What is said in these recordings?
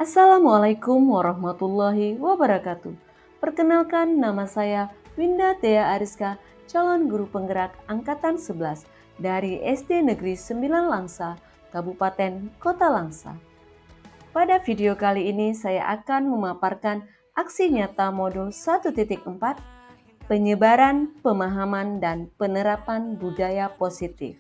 Assalamualaikum warahmatullahi wabarakatuh. Perkenalkan, nama saya Winda Tea Ariska, calon guru penggerak Angkatan 11 dari SD Negeri 9 Langsa, Kabupaten Kota Langsa. Pada video kali ini saya akan memaparkan aksi nyata modul 1.4, penyebaran, pemahaman, dan penerapan budaya positif.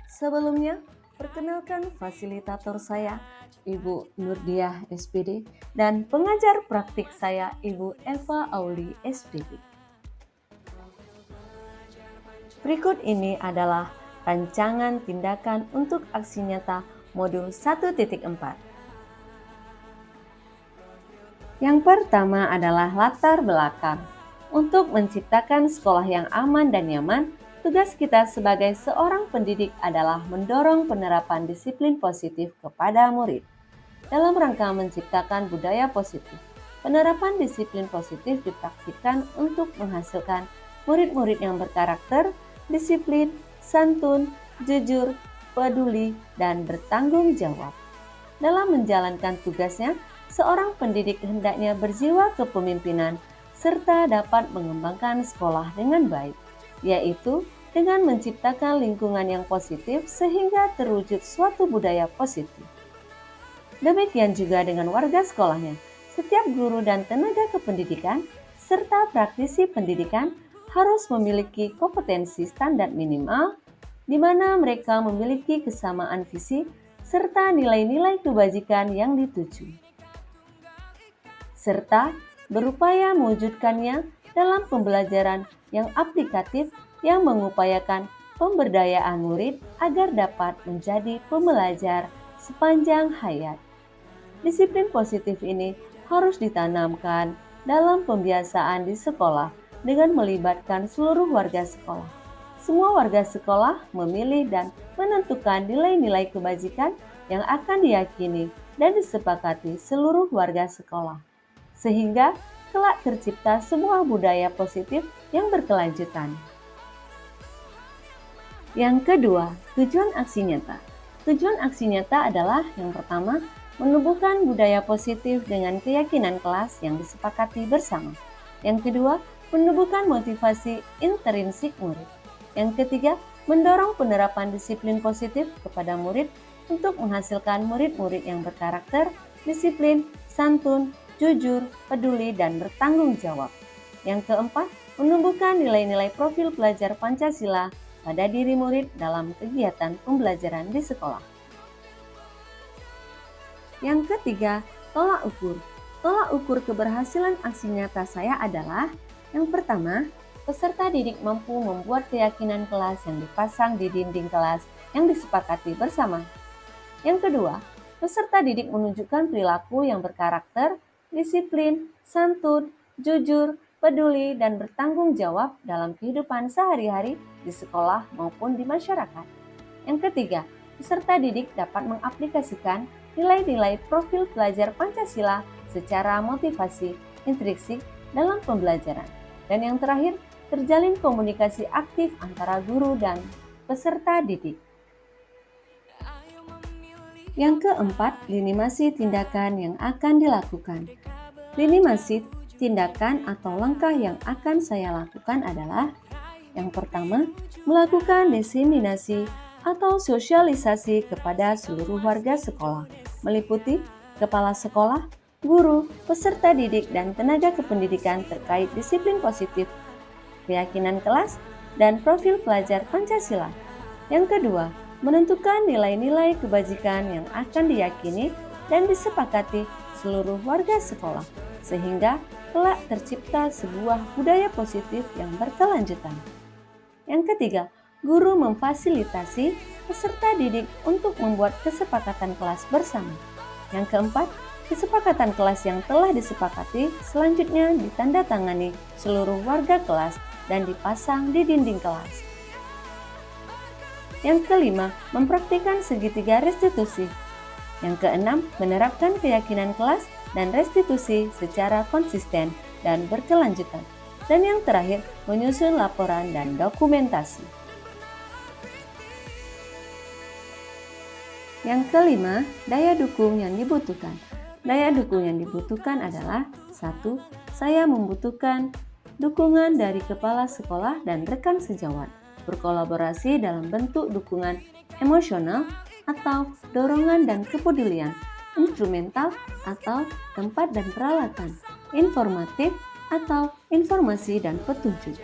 Sebelumnya, perkenalkan fasilitator saya, Ibu Nurdiah SPD, dan pengajar praktik saya, Ibu Eva Auli SPD. Berikut ini adalah rancangan tindakan untuk aksi nyata modul 1.4. Yang pertama adalah latar belakang. Untuk menciptakan sekolah yang aman dan nyaman, tugas kita sebagai seorang pendidik adalah mendorong penerapan disiplin positif kepada murid. Dalam rangka menciptakan budaya positif, penerapan disiplin positif dipraktikkan untuk menghasilkan murid-murid yang berkarakter, disiplin, santun, jujur, peduli, dan bertanggung jawab. Dalam menjalankan tugasnya, seorang pendidik hendaknya berjiwa kepemimpinan serta dapat mengembangkan sekolah dengan baik, yaitu dengan menciptakan lingkungan yang positif sehingga terwujud suatu budaya positif. Demikian juga dengan warga sekolahnya. Setiap guru dan tenaga kependidikan serta praktisi pendidikan harus memiliki kompetensi standar minimal di mana mereka memiliki kesamaan visi serta nilai-nilai kebajikan yang dituju, serta berupaya mewujudkannya dalam pembelajaran yang aplikatif yang mengupayakan pemberdayaan murid agar dapat menjadi pembelajar sepanjang hayat. Disiplin positif ini harus ditanamkan dalam pembiasaan di sekolah dengan melibatkan seluruh warga sekolah. Semua warga sekolah memilih dan menentukan nilai-nilai kebajikan yang akan diyakini dan disepakati seluruh warga sekolah, sehingga kelak tercipta sebuah budaya positif yang berkelanjutan. Yang kedua, tujuan aksi nyata. Tujuan aksi nyata adalah yang pertama, menumbuhkan budaya positif dengan keyakinan kelas yang disepakati bersama. Yang kedua, menumbuhkan motivasi intrinsik murid. Yang ketiga, mendorong penerapan disiplin positif kepada murid untuk menghasilkan murid-murid yang berkarakter, disiplin, santun, jujur, peduli, dan bertanggung jawab. Yang keempat, menumbuhkan nilai-nilai profil pelajar Pancasila pada diri murid dalam kegiatan pembelajaran di sekolah. Yang ketiga, tolak ukur. Tolak ukur keberhasilan aksi nyata saya adalah yang pertama, peserta didik mampu membuat keyakinan kelas yang dipasang di dinding kelas yang disepakati bersama. Yang kedua, peserta didik menunjukkan perilaku yang berkarakter, disiplin, santun, jujur, peduli, dan bertanggung jawab dalam kehidupan sehari-hari di sekolah maupun di masyarakat. Yang ketiga, peserta didik dapat mengaplikasikan nilai-nilai profil pelajar Pancasila secara motivasi intrinsik dalam pembelajaran. Dan yang terakhir, terjalin komunikasi aktif antara guru dan peserta didik. Yang keempat, lini masa tindakan yang akan dilakukan. Lini masa tindakan atau langkah yang akan saya lakukan adalah yang pertama, melakukan diseminasi atau sosialisasi kepada seluruh warga sekolah, meliputi kepala sekolah, guru, peserta didik, dan tenaga kependidikan terkait disiplin positif, keyakinan kelas, dan profil pelajar Pancasila. Yang kedua, menentukan nilai-nilai kebajikan yang akan diyakini dan disepakati seluruh warga sekolah, sehingga kelak tercipta sebuah budaya positif yang berkelanjutan. Yang ketiga, guru memfasilitasi peserta didik untuk membuat kesepakatan kelas bersama. Yang keempat, kesepakatan kelas yang telah disepakati selanjutnya ditandatangani seluruh warga kelas dan dipasang di dinding kelas. Yang kelima, mempraktikkan segitiga restitusi. Yang keenam, menerapkan keyakinan kelas dan restitusi secara konsisten dan berkelanjutan. Dan yang terakhir, menyusun laporan dan dokumentasi. Yang kelima, daya dukung yang dibutuhkan. Daya dukung yang dibutuhkan adalah 1. Saya membutuhkan dukungan dari kepala sekolah dan rekan sejawat, berkolaborasi dalam bentuk dukungan emosional atau dorongan dan kepedulian, instrumental atau tempat dan peralatan, informatif atau informasi dan petunjuk,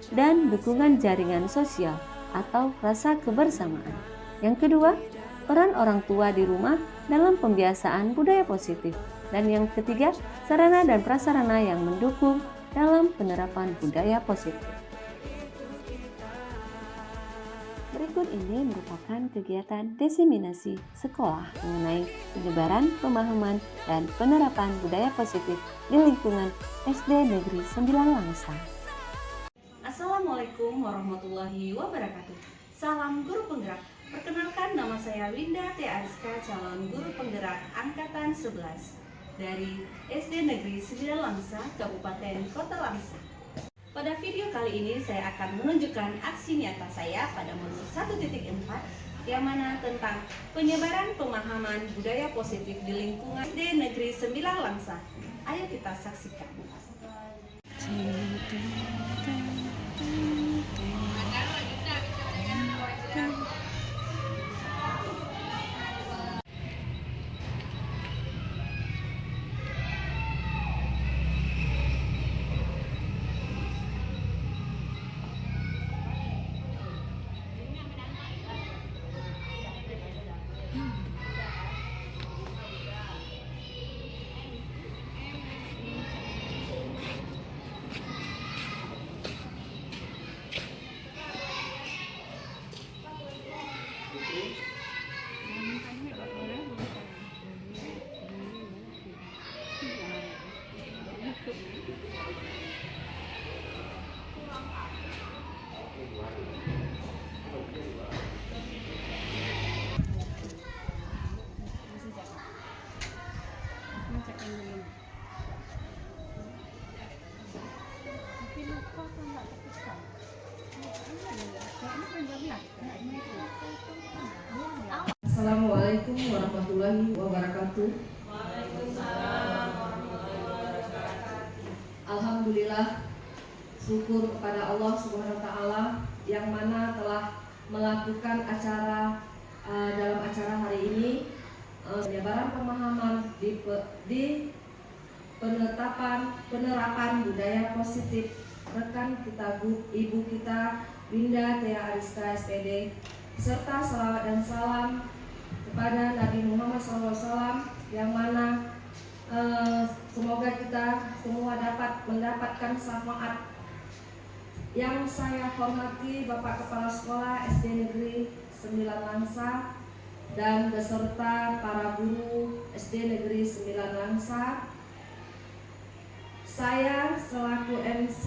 dan dukungan jaringan sosial atau rasa kebersamaan. Yang kedua, peran orang tua di rumah dalam pembiasaan budaya positif. Dan yang ketiga, sarana dan prasarana yang mendukung dalam penerapan budaya positif. Berikut ini merupakan kegiatan diseminasi sekolah mengenai penyebaran pemahaman dan penerapan budaya positif di lingkungan SD Negeri 9 Langsa. Assalamualaikum warahmatullahi wabarakatuh. Salam guru penggerak. Perkenalkan, nama saya Winda T. Ariska, calon guru penggerak angkatan 11 dari SD Negeri 9 Langsa, Kabupaten Kota Langsa. Pada video kali ini saya akan menunjukkan aksi nyata saya pada modul 1.4 yang mana tentang penyebaran pemahaman budaya positif di lingkungan SD Negeri 9 Langsa. Ayo kita saksikan. Assalamualaikum warahmatullahi wabarakatuh. Alhamdulillah, syukur kepada Allah Subhanahu wa taala yang mana telah melakukan acara dalam acara hari ini penyebaran pemahaman di penerapan budaya positif rekan kita ibu kita Winda T. Ariska SPD, serta salawat dan salam kepada Nabi Muhammad SAW yang mana semoga kita semua dapat mendapatkan syafaat. Yang saya hormati Bapak Kepala Sekolah SD Negeri 9 Langsa dan beserta para guru SD Negeri 9 Langsa. Saya selaku MC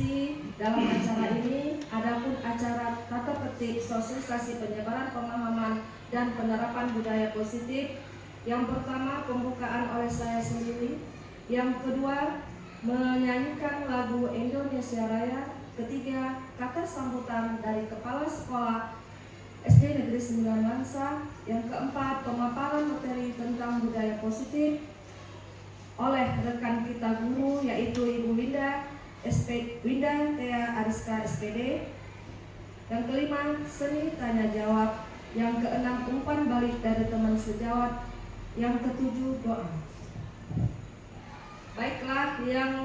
dalam acara ini, adapun acara tata tertib sosialisasi penyebaran pemahaman dan penerapan budaya positif. Yang pertama, pembukaan oleh saya sendiri. Yang kedua, menyanyikan lagu Indonesia Raya. Ketiga, kata sambutan dari Kepala Sekolah SD Negeri 9 Langsa. Yang keempat, pemaparan materi tentang budaya positif oleh rekan kita guru, yaitu Ibu Winda T. Ariska SPD. Yang kelima, seni tanya jawab. Yang keenam, umpan balik dari teman sejawat. Yang ketujuh, doa. Baiklah, yang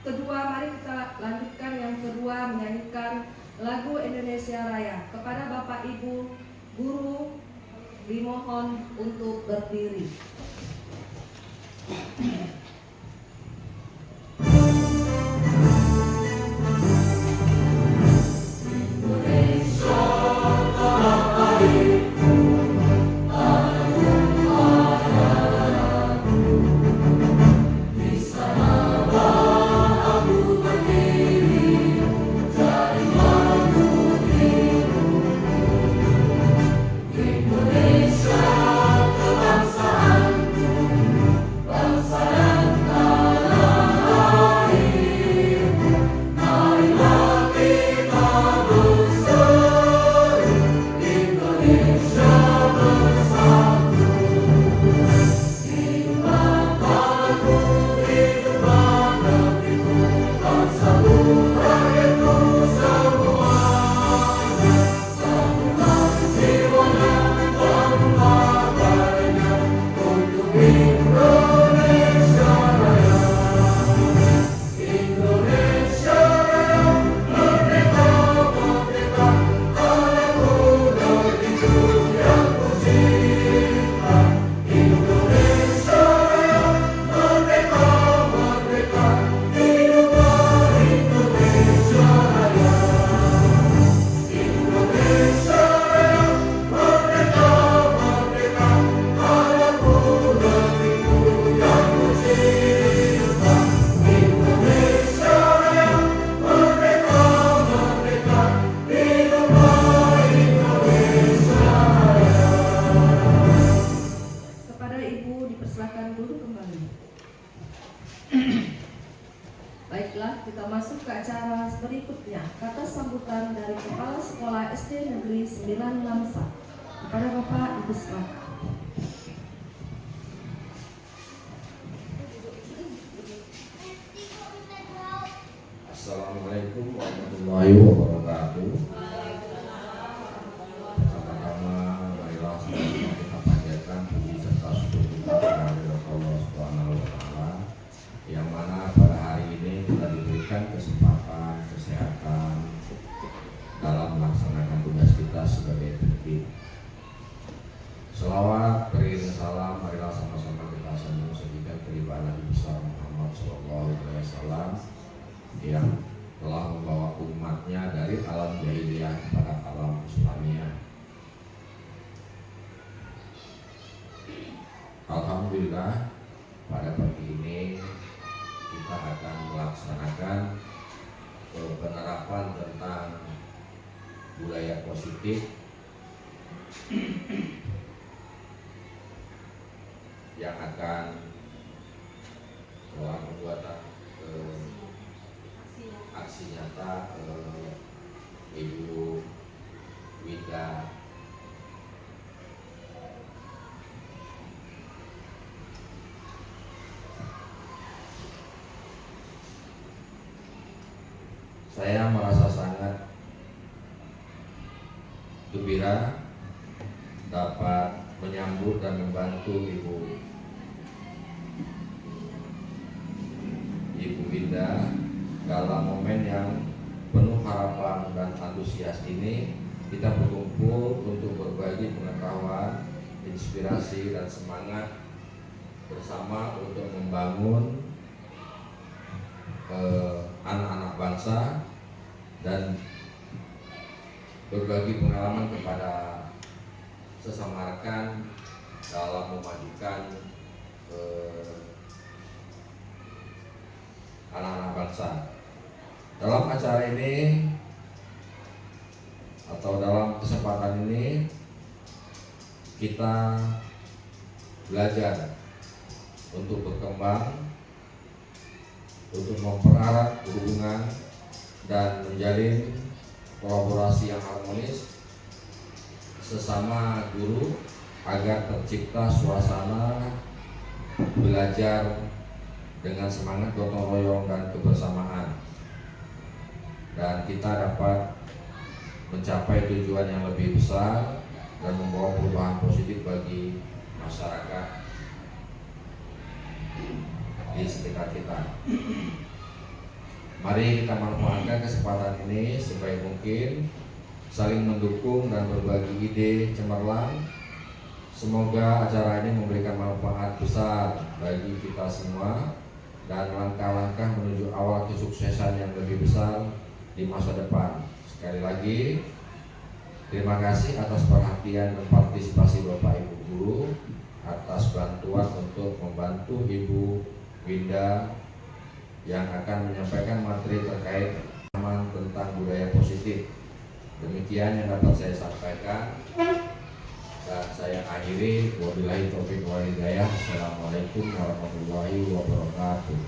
kedua, mari kita lanjutkan. Yang kedua, menyanyikan lagu Indonesia Raya. Kepada Bapak Ibu guru dimohon untuk berdiri. Indonesia kebangsaanku, bangsa masuk ke acara berikutnya. Kata sambutan dari Kepala Sekolah SD Negeri 9 Langsa. Kepada Bapak, Ibu silakan. Assalamualaikum warahmatullahi wabarakatuh. Pertama-tama marilah sama-sama kita panjatkan puji serta syukur kita kepada Allah Subhanahu wa Ta'ala, yang mana pada hari ini kita diberikan kesempatan, kesehatan dalam melaksanakan tugas kita sebagai pendidik. Selawat beriring salam, marilah sama-sama kita sambung sekitar kehidupan Nabi besar Muhammad SAW yang telah membawa umatnya dari alam jahiliyah kepada alam Islamiyah. Alhamdulillah, pada pagi ini kita akan melaksanakan penerapan tentang budaya positif yang akan telah membuat aksi nyata Ibu Winda saya merasa sangat gembira dapat menyambut dan membantu Ibu Winda dalam momen yang penuh harapan dan antusias ini. Kita berkumpul untuk berbagi pengetahuan, inspirasi dan semangat bersama untuk membangun anak-anak bangsa dan berbagi pengalaman kepada sesama rekan dalam memajukan anak-anak bangsa. Dalam acara ini atau dalam kesempatan ini kita belajar untuk berkembang, untuk mempererat hubungan dan menjalin kolaborasi yang harmonis sesama guru agar tercipta suasana belajar dengan semangat gotong royong dan kebersamaan, dan kita dapat mencapai tujuan yang lebih besar dan membawa perubahan positif bagi masyarakat di sekitar kita. Mari kita manfaatkan kesempatan ini sebaik mungkin, saling mendukung dan berbagi ide cemerlang. Semoga acara ini memberikan manfaat besar bagi kita semua dan langkah-langkah menuju awal kesuksesan yang lebih besar di masa depan. Sekali lagi, terima kasih atas perhatian dan partisipasi Bapak Ibu Guru atas bantuan untuk membantu Ibu Winda yang akan menyampaikan materi terkait pemahaman tentang budaya positif. Demikian yang dapat saya sampaikan dan saya akhiri. Wabillahi taufiq wal hidayah. Assalamualaikum warahmatullahi wabarakatuh.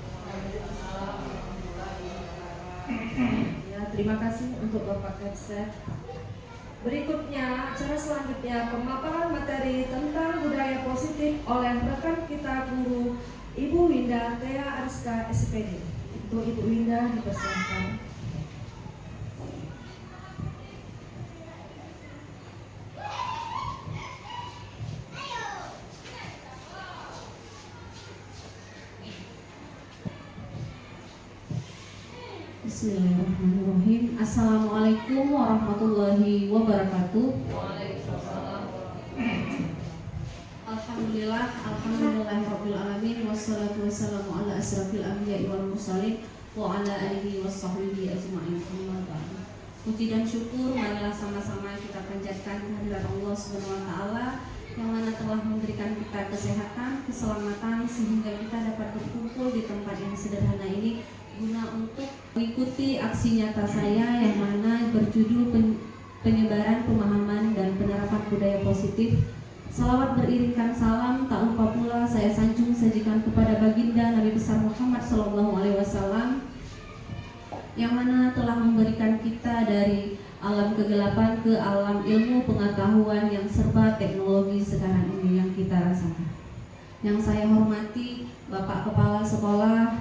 Terima kasih untuk Bapak Kapset. Berikutnya, acara selanjutnya pemaparan materi tentang budaya positif oleh rekan kita guru Ibu Winda Thea Ariska SPD. Untuk Ibu Winda dipersilakan. Bismillahirrahmanirrahim. Assalamualaikum warahmatullahi wabarakatuh. Alhamdulillahirabbil alamin, wassalatu wassalamu ala asrafil anbiya'i wal mursalin wa ala alihi washabbihi ajma'in. Puji dan syukur marilah sama-sama kita panjatkan kehadirat Allah Subhanahu wa taala yang mana telah memberikan kita kesehatan, keselamatan sehingga kita dapat berkumpul di tempat yang sederhana ini guna untuk mengikuti aksi nyata saya yang mana berjudul penyebaran pemahaman dan penerapan budaya positif. Salawat beriringkan salam tak lupa pula saya sanjung sajikan kepada baginda Nabi besar Muhammad SAW yang mana telah memberikan kita dari alam kegelapan ke alam ilmu pengetahuan yang serba teknologi sekarang ini yang kita rasakan. Yang saya hormati Bapak Kepala Sekolah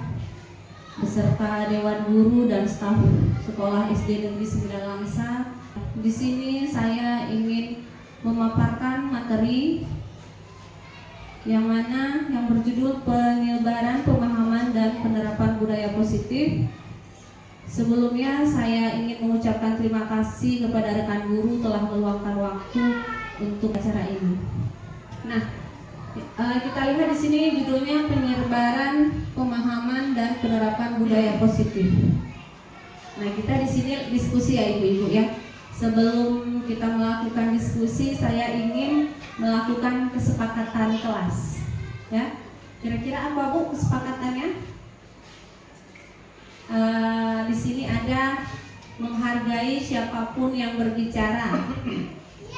beserta Dewan Guru dan staf Sekolah SD Negeri 9 Langsa. Di sini saya ingin memaparkan materi yang mana yang berjudul penyebaran pemahaman dan penerapan budaya positif. Sebelumnya saya ingin mengucapkan terima kasih kepada rekan guru telah meluangkan waktu untuk acara ini. Nah, kita lihat di sini judulnya penyebaran pemahaman dan penerapan budaya positif. Nah, kita di sini diskusi ya ibu-ibu ya. Sebelum kita melakukan diskusi, saya ingin melakukan kesepakatan kelas. Ya, kira-kira apa Bu kesepakatannya? Di sini ada menghargai siapapun yang berbicara.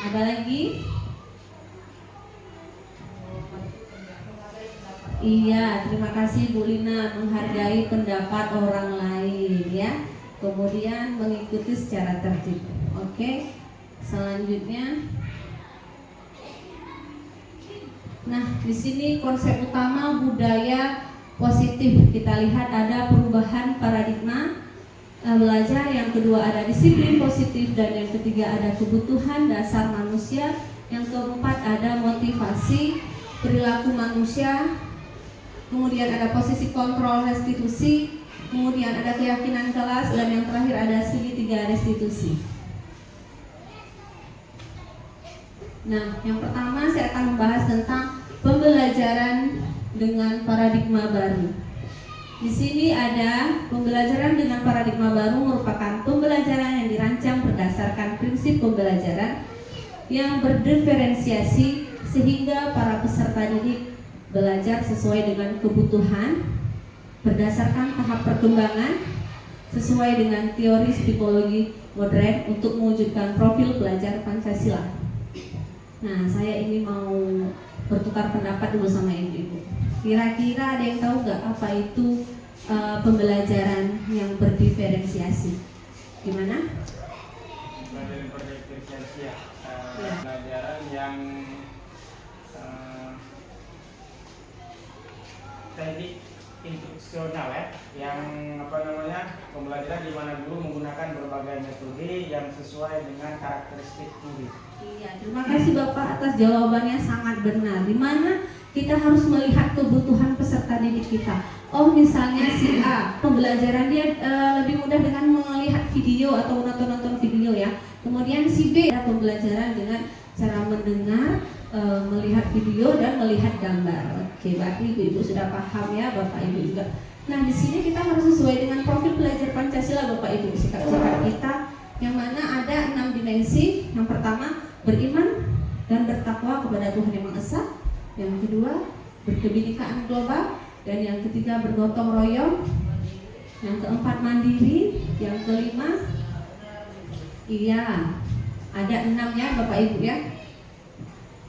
Ada lagi? Iya, terima kasih Bu Lina, menghargai pendapat orang lain ya. Kemudian mengikuti secara tertib. Oke. Selanjutnya. Nah, di sini konsep utama budaya positif. Kita lihat ada perubahan paradigma belajar, yang kedua ada disiplin positif, dan yang ketiga ada kebutuhan dasar manusia, yang keempat ada motivasi perilaku manusia, kemudian ada posisi kontrol restitusi, kemudian ada keyakinan kelas, dan yang terakhir ada segitiga restitusi. Nah, yang pertama saya akan membahas tentang pembelajaran dengan paradigma baru. Di sini ada pembelajaran dengan paradigma baru merupakan pembelajaran yang dirancang berdasarkan prinsip pembelajaran yang berdiferensiasi sehingga para peserta didik belajar sesuai dengan kebutuhan berdasarkan tahap perkembangan sesuai dengan teori psikologi modern untuk mewujudkan profil pelajar Pancasila. Nah, saya ini mau bertukar pendapat dulu sama ibu-ibu. Kira-kira ada yang tahu nggak apa itu pembelajaran yang berdiferensiasi? Gimana? Pembelajaran berdiferensiasi ya. Pembelajaran yang teknik instruksional ya, yang pembelajaran di mana guru menggunakan berbagai metode yang sesuai dengan karakteristik murid. Iya, terima kasih Bapak atas jawabannya, sangat benar. Di mana kita harus melihat kebutuhan peserta didik kita. Oh, misalnya si A, pembelajaran dia lebih mudah dengan melihat video atau nonton video ya. Kemudian si B, pembelajaran dengan cara mendengar, melihat video dan melihat gambar. Oke, berarti ibu-ibu sudah paham ya, Bapak Ibu juga. Nah, di sini kita harus sesuai dengan profil pelajar Pancasila, Bapak Ibu. Sikap-sikap kita yang mana ada 6 dimensi. Yang pertama, beriman dan bertakwa kepada Tuhan Yang Maha Esa. Yang kedua, berkebinekaan global. Dan yang ketiga, bergotong royong. Yang keempat, mandiri. Yang kelima, iya, ada 6 ya Bapak Ibu ya.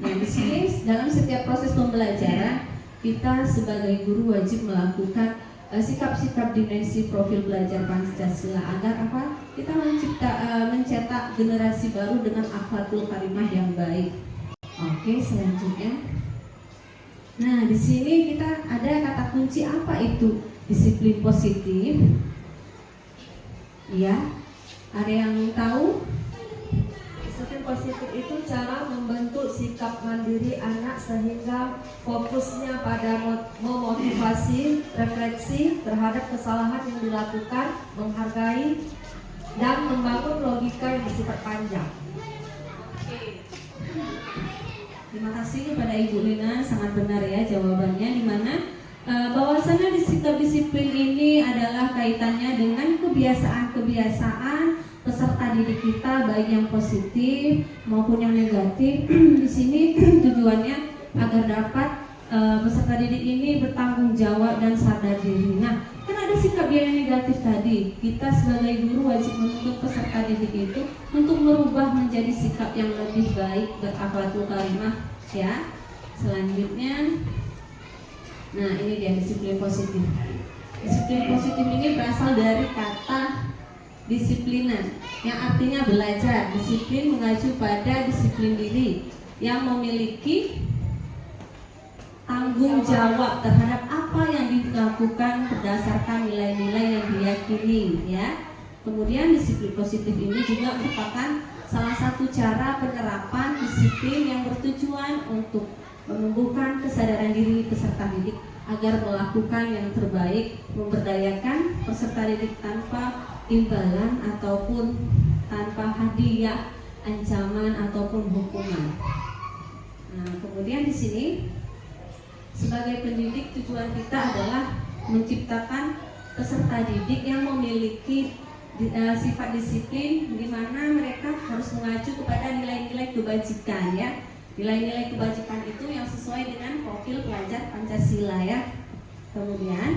Nah, di sini dalam setiap proses pembelajaran kita sebagai guru wajib melakukan sikap-sikap dimensi profil belajar Pancasila agar apa? Kita mencetak generasi baru dengan akhlakul karimah yang baik. Oke, selanjutnya. Nah, di sini kita ada kata kunci, apa itu disiplin positif? Ya, ada yang tahu? Disiplin positif itu cara membentuk sikap mandiri anak sehingga fokusnya pada memotivasi, refleksi terhadap kesalahan yang dilakukan, menghargai, dan membangun logika yang bersifat panjang. Terima kasih kepada Ibu Lina, sangat benar ya jawabannya, di mana bahwasannya sikap disiplin ini adalah kaitannya dengan kebiasaan-kebiasaan peserta didik kita, baik yang positif maupun yang negatif. Di sini tujuannya agar dapat peserta didik ini bertanggung jawab dan sadar diri. Nah, kan ada sikap yang negatif tadi. Kita sebagai guru wajib menuntut peserta didik itu untuk merubah menjadi sikap yang lebih baik, berakhlakul karimah ya. Selanjutnya, nah ini dia disiplin positif. Disiplin positif ini berasal dari kata disiplinan, yang artinya belajar. Disiplin mengacu pada disiplin diri yang memiliki tanggung jawab terhadap apa yang dilakukan berdasarkan nilai-nilai yang diyakini, ya. Kemudian disiplin positif ini juga merupakan salah satu cara penerapan disiplin yang bertujuan untuk menumbuhkan kesadaran diri peserta didik agar melakukan yang terbaik, memberdayakan peserta didik tanpa imbalan ataupun tanpa hadiah, ancaman ataupun hukuman. Nah, kemudian di sini sebagai pendidik tujuan kita adalah menciptakan peserta didik yang memiliki sifat disiplin, di mana mereka harus mengacu kepada nilai-nilai kebajikan, ya. Nilai-nilai kebajikan itu yang sesuai dengan profil pelajar Pancasila, ya. Kemudian,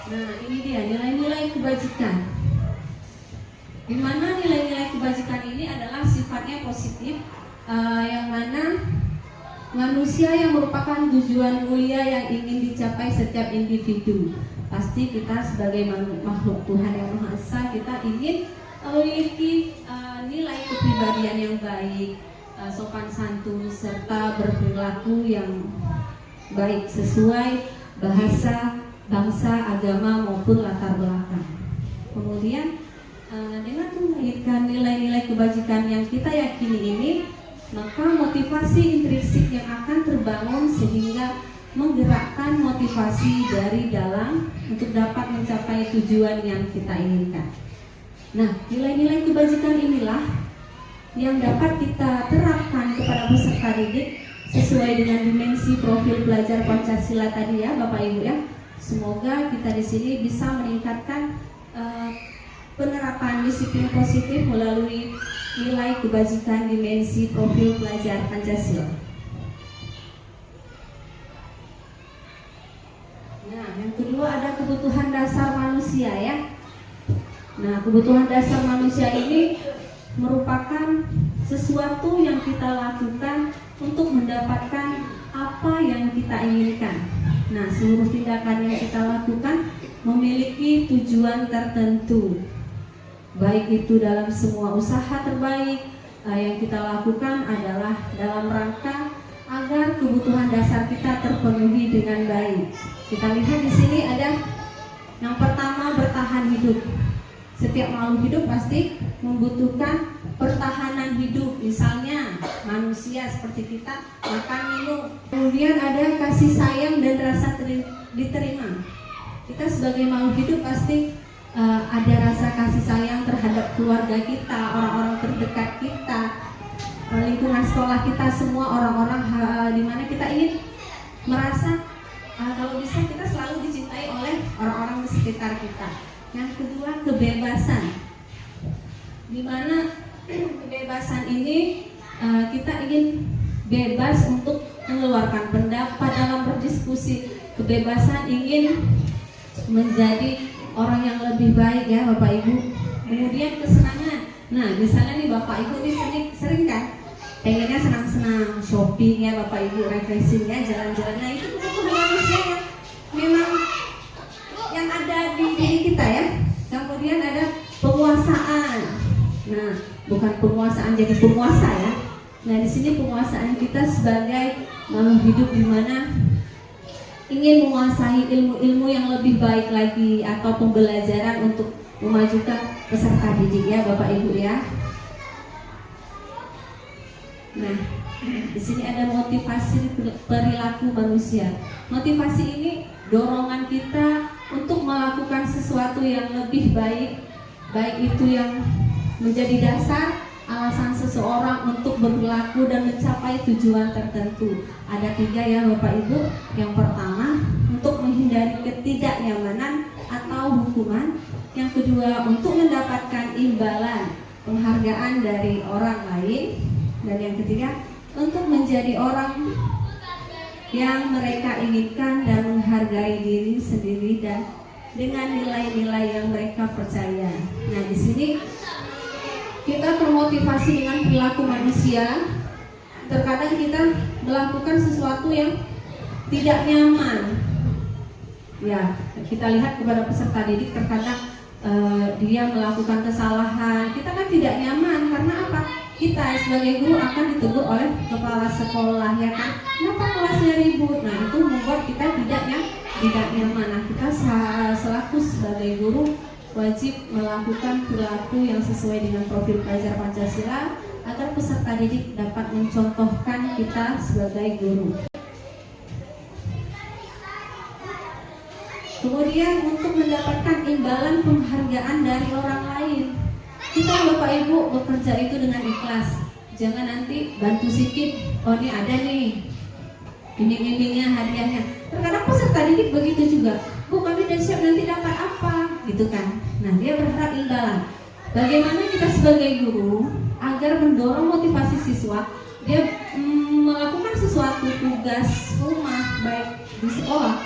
nah ini dia nilai-nilai kebajikan. Di mana nilai-nilai kebajikan ini adalah sifatnya positif, yang mana manusia yang merupakan tujuan mulia yang ingin dicapai setiap individu. Pasti kita sebagai makhluk Tuhan yang Maha Esa, kita ingin memiliki nilai kepribadian yang baik, sopan santun, serta berperilaku yang baik sesuai bahasa, bangsa, agama maupun latar belakang. Kemudian dengan melahirkan nilai-nilai kebajikan yang kita yakini ini, maka motivasi intrinsik yang akan terbangun sehingga menggerakkan motivasi dari dalam untuk dapat mencapai tujuan yang kita inginkan. Nah, nilai-nilai kebajikan inilah yang dapat kita terapkan kepada peserta didik sesuai dengan dimensi profil pelajar Pancasila tadi, ya Bapak Ibu, ya. Semoga kita di sini bisa meningkatkan penerapan disiplin positif melalui nilai kebajikan dimensi profil pelajar Pancasila. Nah, yang kedua ada kebutuhan dasar manusia, ya. Nah, kebutuhan dasar manusia ini merupakan sesuatu yang kita lakukan untuk mendapatkan apa yang kita inginkan. Nah, seluruh tindakan yang kita lakukan memiliki tujuan tertentu, baik itu dalam semua usaha terbaik yang kita lakukan adalah dalam rangka agar kebutuhan dasar kita terpenuhi dengan baik. Kita lihat di sini ada yang pertama, bertahan hidup. Setiap makhluk hidup pasti membutuhkan pertahanan hidup, misalnya manusia seperti kita makan, minum. Kemudian ada kasih sayang dan rasa diterima. Kita sebagai makhluk hidup pasti ada rasa kasih sayang terhadap keluarga kita, orang-orang terdekat kita, lingkungan sekolah kita, semua orang-orang di mana kita ingin merasa kalau bisa kita selalu dicintai oleh orang-orang di sekitar kita. Yang kedua, kebebasan, di mana kebebasan ini kita ingin bebas untuk mengeluarkan pendapat dalam berdiskusi, kebebasan ingin menjadi orang yang lebih baik, ya Bapak Ibu. Kemudian kesenangan. Nah, misalnya nih Bapak Ibu ini sering kan pengennya senang-senang, shopping, ya Bapak Ibu, refreshing, ya, jalan-jalan. Nah, itu kebutuhan manusia yang memang yang ada di diri kita, ya. Kemudian ada penguasaan. Nah, bukan penguasaan jadi penguasa, ya. Nah, di sini penguasaan kita sebagai makhluk hidup di mana ingin menguasai ilmu-ilmu yang lebih baik lagi atau pembelajaran untuk memajukan peserta didik, ya Bapak Ibu, ya. Nah, di sini ada motivasi perilaku manusia. Motivasi ini dorongan kita untuk melakukan sesuatu yang lebih baik, baik itu yang menjadi dasar alasan seseorang untuk berperilaku dan mencapai tujuan tertentu. Ada 3, ya Bapak Ibu. Yang pertama, untuk menghindari ketidaknyamanan atau hukuman. Yang kedua, untuk mendapatkan imbalan, penghargaan dari orang lain. Dan yang ketiga, untuk menjadi orang yang mereka inginkan dan menghargai diri sendiri dan dengan nilai-nilai yang mereka percaya. Nah, di sini kita termotivasi dengan perilaku manusia. Terkadang kita melakukan sesuatu yang tidak nyaman, Ya, kita lihat kepada peserta didik terkadang dia melakukan kesalahan, kita kan tidak nyaman karena apa? Kita sebagai guru akan ditegur oleh kepala sekolah, ya kan? Kenapa kelasnya ribut? Nah, itu membuat kita tidak nyaman. Nah, kita selaku sebagai guru wajib melakukan perilaku yang sesuai dengan profil pelajar Pancasila agar peserta didik dapat mencontohkan kita sebagai guru. Kemudian untuk mendapatkan imbalan penghargaan dari orang lain, kita Bapak Ibu bekerja itu dengan ikhlas. Jangan nanti bantu sedikit, oh ini ada nih iming-imingnya, hadiahnya. Terkadang peserta didik begitu juga, Bu kami udah siap nanti dapat apa, gitu kan. Nah dia berharap imbalan. Bagaimana kita sebagai guru agar mendorong motivasi siswa dia melakukan sesuatu tugas rumah baik di sekolah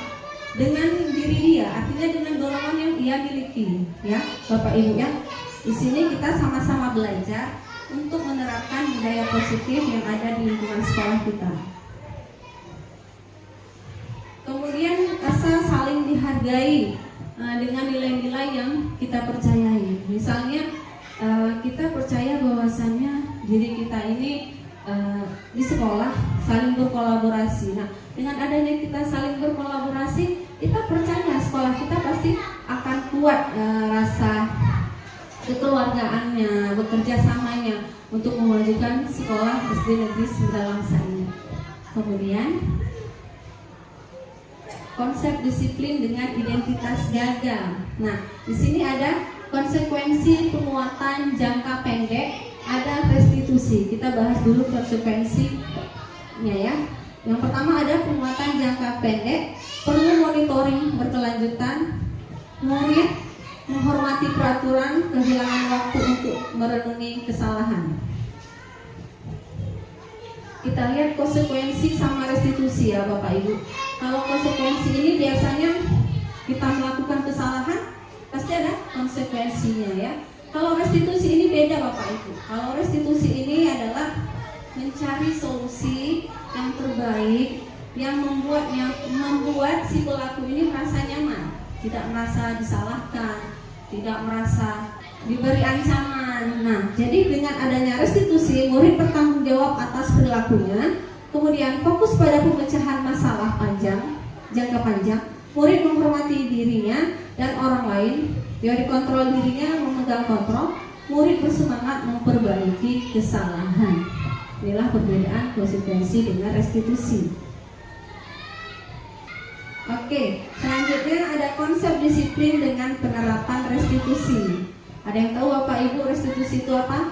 dengan diri dia, artinya dengan dorongan yang ia miliki, ya Bapak Ibu ya. Di sini kita sama-sama belajar untuk menerapkan budaya positif yang ada di lingkungan sekolah kita. Kemudian rasa saling dihargai dengan nilai-nilai yang kita percayai. Misalnya kita percaya bahwasannya diri kita ini di sekolah saling berkolaborasi. Nah, dengan adanya kita saling berkolaborasi, kita percaya sekolah kita pasti akan kuat rasa kekeluargaannya, bekerja samanya untuk memajukan sekolah SD Negeri Sembilan Langsa ini. Kemudian konsep disiplin dengan identitas gagal. Nah, di sini ada konsekuensi penguatan jangka pendek, ada restitusi. Kita bahas dulu konsekuensinya ya. Yang pertama ada penguatan jangka pendek, perlu monitoring berkelanjutan, murid menghormati peraturan, kehilangan waktu untuk merenungi kesalahan. Kita lihat konsekuensi sama restitusi ya Bapak Ibu. Kalau konsekuensi ini biasanya kita melakukan kesalahan pasti ada konsekuensinya ya. Kalau restitusi ini beda Bapak Ibu. Kalau restitusi ini adalah mencari solusi yang terbaik yang membuat si pelaku ini merasa nyaman, tidak merasa disalahkan, tidak merasa diberi ancaman. Nah, jadi dengan adanya restitusi, murid bertanggung jawab atas perilakunya. Kemudian fokus pada pemecahan masalah jangka panjang. Murid menghormati dirinya dan orang lain. Dia dikontrol dirinya, memegang kontrol. Murid bersemangat memperbaiki kesalahan. Inilah perbedaan konsekuensi dengan restitusi. Oke, selanjutnya ada konsep disiplin dengan penerapan restitusi. Ada yang tahu Bapak Ibu restitusi itu apa?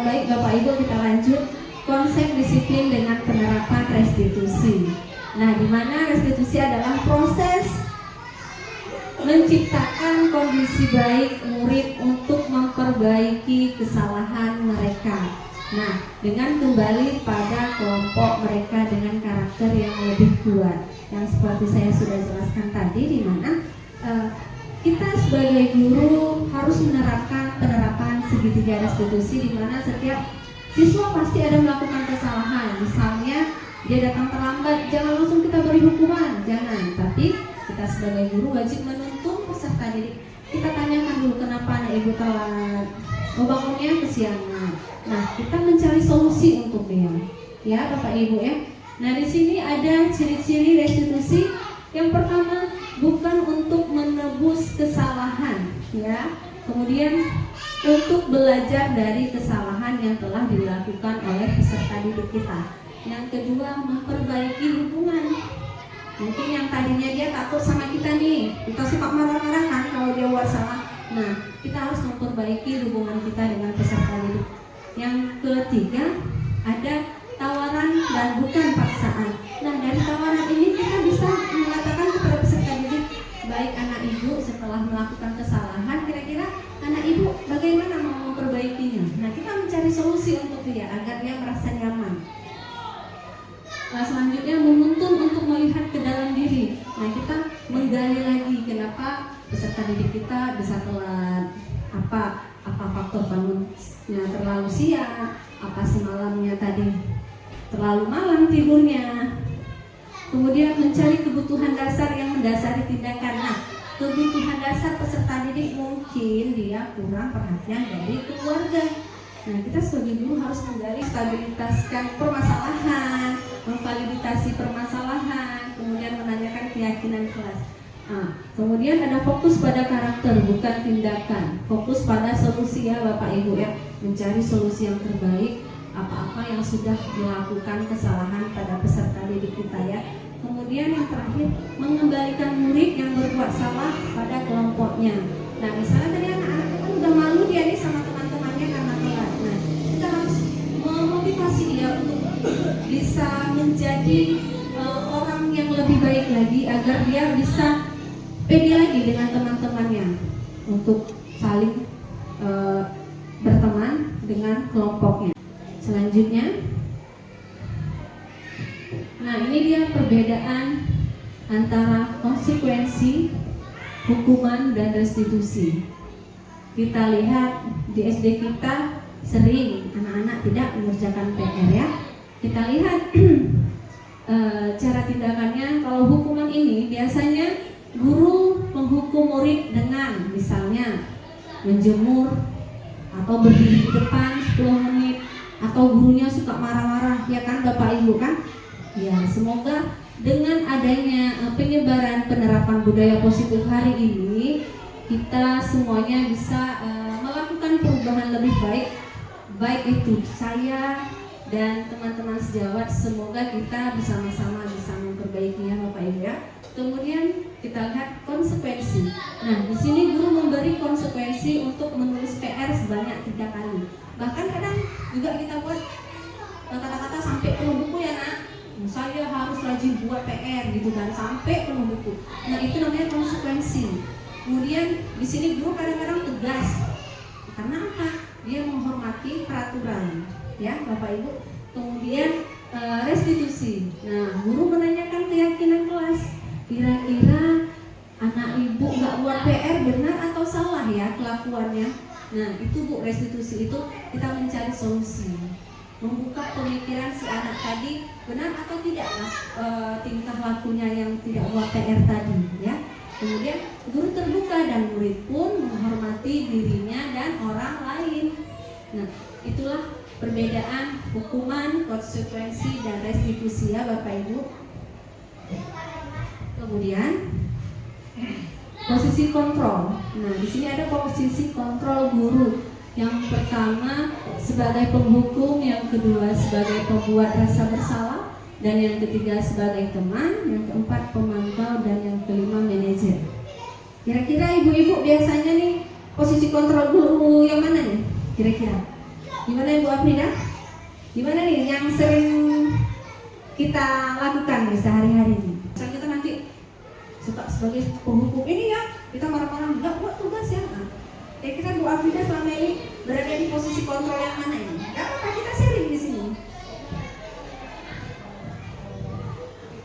Baik Bapak Ibu, kita lanjut. Konsep disiplin dengan penerapan restitusi. Nah, di mana restitusi adalah proses menciptakan kondisi baik murid untuk memperbaiki kesalahan mereka. Nah, dengan kembali pada kelompok mereka dengan karakter yang lebih kuat, yang seperti saya sudah jelaskan tadi, di mana kita sebagai guru harus menerapkan penerapan segitiga restitusi, di mana setiap siswa pasti ada melakukan kesalahan. Misalnya dia datang terlambat, jangan langsung kita beri hukuman, jangan. Tapi kita sebagai guru wajib menuntun peserta didik. Kita tanyakan dulu kenapa anak ibu telat, bangunnya kesiangan. Nah, kita mencari solusi untuk dia, ya Bapak Ibu ya. Nah, di sini ada ciri-ciri restitusi. Yang pertama, bukan untuk menebus kesalahan, ya. Kemudian untuk belajar dari kesalahan yang telah dilakukan oleh peserta didik kita. Yang kedua, memperbaiki hubungan. Mungkin yang tadinya dia takut sama kita nih, kita suka marah-marah kan kalau dia buat salah. Nah, kita harus memperbaiki hubungan kita dengan peserta didik. Yang ketiga, ada tawaran dan bukan paksaan. Nah, dari tawaran ini kita bisa mengatakan kepada peserta didik, baik anak ibu setelah melakukan kesalahan, kira-kira anak ibu bagaimana mau memperbaikinya. Nah, kita mencari solusi untuk dia agar dia merasa nyaman. Nah, selanjutnya menuntun untuk melihat ke dalam diri. Nah, kita menggali lagi kenapa peserta didik kita bisa telat, apa faktor bangunnya terlalu siang, apa semalamnya tadi terlalu malam tidurnya. Kemudian mencari kebutuhan dasar yang mendasari tindakan. Nah, kebutuhan dasar peserta didik mungkin dia kurang perhatian dari keluarga. Nah, kita sebagai guru harus menggali stabilitaskan permasalahan, memvalidasi permasalahan, kemudian menanyakan keyakinan kelas. Nah, kemudian ada fokus pada karakter, bukan tindakan. Fokus pada solusi ya Bapak Ibu ya, mencari solusi yang terbaik apa-apa yang sudah dilakukan kesalahan pada peserta didik kita ya. Kemudian yang terakhir, mengembalikan murid yang berbuat salah pada kelompoknya. Nah, misalnya tadi anak-anak itu udah malu dia nih sama teman-temannya karena telat. Nah, kita harus memotivasi dia untuk bisa menjadi orang yang lebih baik lagi agar dia bisa pede lagi dengan teman-temannya untuk saling berteman dengan kelompoknya. Selanjutnya, nah ini dia perbedaan antara konsekuensi, hukuman, dan restitusi. Kita lihat di SD kita sering anak-anak tidak mengerjakan PR ya. Kita lihat cara tindakannya. Kalau hukuman ini biasanya guru menghukum murid dengan misalnya menjemur atau berdiri di depan 10 menit, atau gurunya suka marah-marah ya kan Bapak Ibu kan. Ya, semoga dengan adanya penyebaran penerapan budaya positif hari ini, kita semuanya bisa melakukan perubahan lebih baik, baik itu saya dan teman-teman sejawat. Semoga kita bersama-sama bisa memperbaikinya Bapak Ibu ya. Kemudian kita lihat konsekuensi. Nah, di sini guru memberi konsekuensi untuk menulis PR sebanyak 3 kali. Bahkan kadang juga kita buat kata-kata sampai penuh buku ya nak. Saya harus rajin buat PR gitu kan, sampai penuh buku. Nah, itu namanya konsekuensi. Kemudian di sini guru kadang-kadang tegas. Karena apa? Dia menghormati peraturan, ya Bapak Ibu. Kemudian restitusi. Nah, guru menanyakan keyakinan kelas. Kira-kira anak ibu nggak buat PR benar atau salah ya kelakuannya? Nah, itu Bu, restitusi itu kita mencari solusi, membuka pemikiran si anak tadi benar atau tidak tingkah lakunya yang tidak buat PR tadi ya. Kemudian guru terbuka dan murid pun menghormati dirinya dan orang lain. Nah, itulah perbedaan hukuman, konsekuensi, dan restitusi ya Bapak Ibu. Kemudian posisi kontrol. Nah, di sini ada posisi kontrol guru. Yang pertama sebagai penghukum, yang kedua sebagai pembuat rasa bersalah, dan yang ketiga sebagai teman, yang keempat pemantau, dan yang kelima manajer. Kira-kira ibu-ibu biasanya nih posisi kontrol guru yang mana nih? Kira-kira gimana Ibu Afrida? Gimana nih yang sering kita lakukan nih sehari-hari nih? Misalnya kita nanti suka sebagai penghukum ini ya, kita marah-marah nggak buat tugas ya. Kira-kira Bu Afrida selama ini berada di posisi kontrol yang mana ini? Apa kita sharing di sini?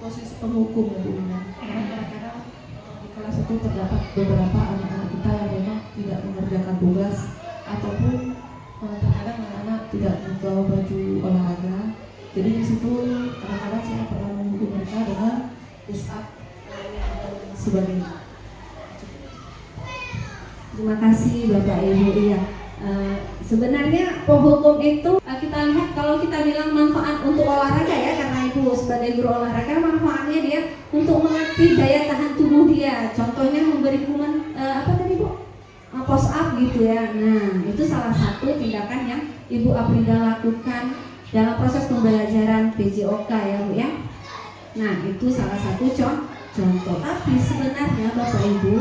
Posisi penghukum ya Bu. Kadang-kadang di kelas itu terdapat beberapa anak-anak kita yang memang tidak mengerjakan tugas, ataupun terkadang anak-anak tidak membawa baju olahraga. Jadi di situ kadang-kadang saya pernah menghukum mereka dengan push up sebagainya. Terima kasih Bapak Ibu. Iya, sebenarnya penghukum itu kita lihat kalau kita bilang manfaat untuk olahraga ya, karena Ibu sebagai guru olahraga manfaatnya dia untuk melatih daya tahan tubuh dia. Contohnya memberi hukuman apa tadi Bu? Push up gitu ya. Nah, itu salah satu tindakan yang Ibu Afrida lakukan dalam proses pembelajaran PJOK ya Bu ya. Nah, itu salah satu contoh. Tapi sebenarnya Bapak Ibu,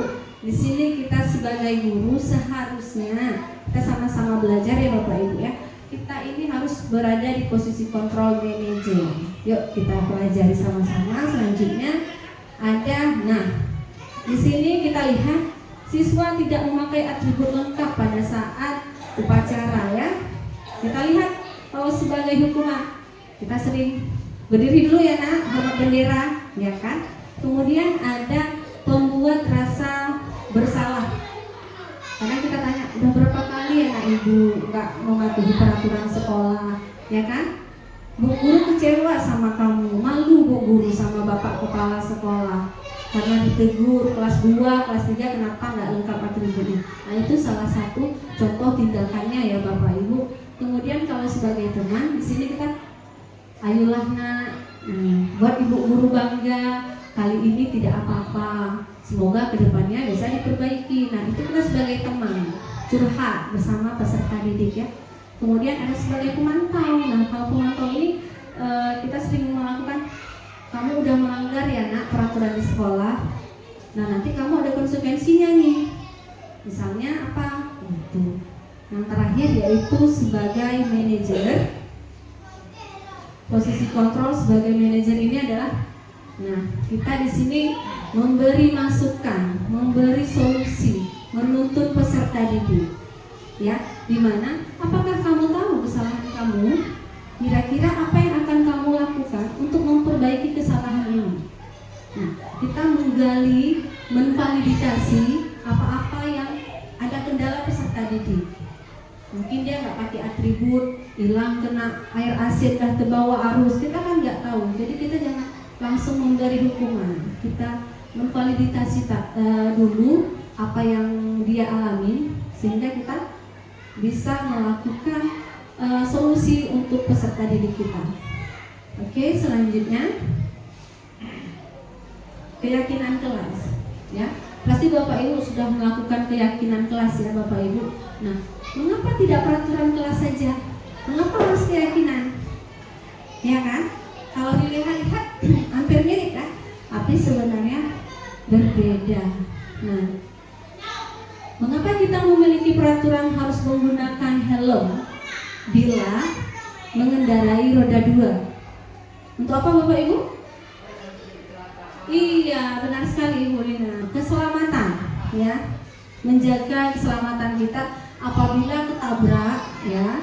di sini kita sebagai guru seharusnya kita sama-sama belajar ya Bapak Ibu ya. Kita ini harus berada di posisi kontrol manager. Yuk kita pelajari sama-sama. Selanjutnya ada, nah di sini kita lihat siswa tidak memakai atribut lengkap pada saat upacara ya. Kita lihat kalau sebagai hukuman kita sering berdiri dulu ya nak, hormat bendera ya kan. Kemudian ada pembuat rasa bersalah. Karena kita tanya, udah berapa kali ya nak ibu nggak mematuhi peraturan sekolah, ya kan? Bu guru kecewa sama kamu, malu bu guru sama bapak kepala sekolah karena ditegur kelas 2, kelas 3 kenapa nggak lengkap atributnya. Nah itu salah satu contoh tindakannya ya Bapak Ibu. Kemudian kalau sebagai teman di sini kita ayolah nak, buat ibu guru bangga, kali ini tidak apa-apa, semoga kedepannya bisa diperbaiki. Nah itu kita sebagai teman curhat bersama peserta didik ya. Kemudian ada sebagai pemantau. Nah kalau pemantau ini kita sering melakukan, kamu udah melanggar ya nak peraturan di sekolah, nah nanti kamu ada konsekuensinya nih, misalnya apa itu. Yang terakhir yaitu sebagai manajer. Posisi kontrol sebagai manajer ini adalah, nah kita di sini memberi masukan, memberi solusi, menuntun peserta didik, ya, dimana apakah kamu tahu kesalahan kamu, kira-kira apa yang akan kamu lakukan untuk memperbaiki kesalahan ini. Nah, kita menggali, memvalidasi apa-apa yang ada kendala peserta didik. Mungkin dia nggak pakai atribut, hilang kena air asin, dah terbawa arus, kita kan nggak tahu. Jadi kita jangan langsung memberi hukuman. Kita memvalidasi dulu apa yang dia alami, sehingga kita bisa melakukan solusi untuk peserta didik kita. Oke, selanjutnya keyakinan kelas. Ya, pasti Bapak Ibu sudah melakukan keyakinan kelas ya Bapak Ibu. Nah, mengapa tidak peraturan kelas saja? Mengapa harus keyakinan? Ya kan? Kalau dilihat-lihat hampir mirip kan? Tapi sebenarnya berbeda. Nah, mengapa kita memiliki peraturan harus menggunakan helm bila mengendarai roda 2? Untuk apa Bapak Ibu? Iya, benar sekali Ibu Lina. Keselamatan, ya, menjaga keselamatan kita apabila ketabrak, ya,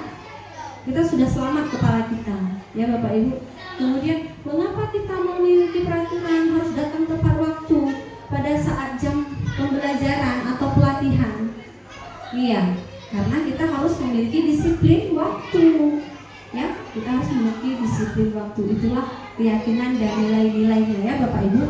kita sudah selamat kepala kita, ya Bapak Ibu. Kemudian, mengapa kita memiliki peraturan harus datang tepat waktu pada saat jam pembelajaran atau pelatihan? Iya, karena kita harus memiliki disiplin waktu, ya, kita harus memiliki disiplin waktu. Itulah keyakinan dan nilai-nilainya ya Bapak Ibu.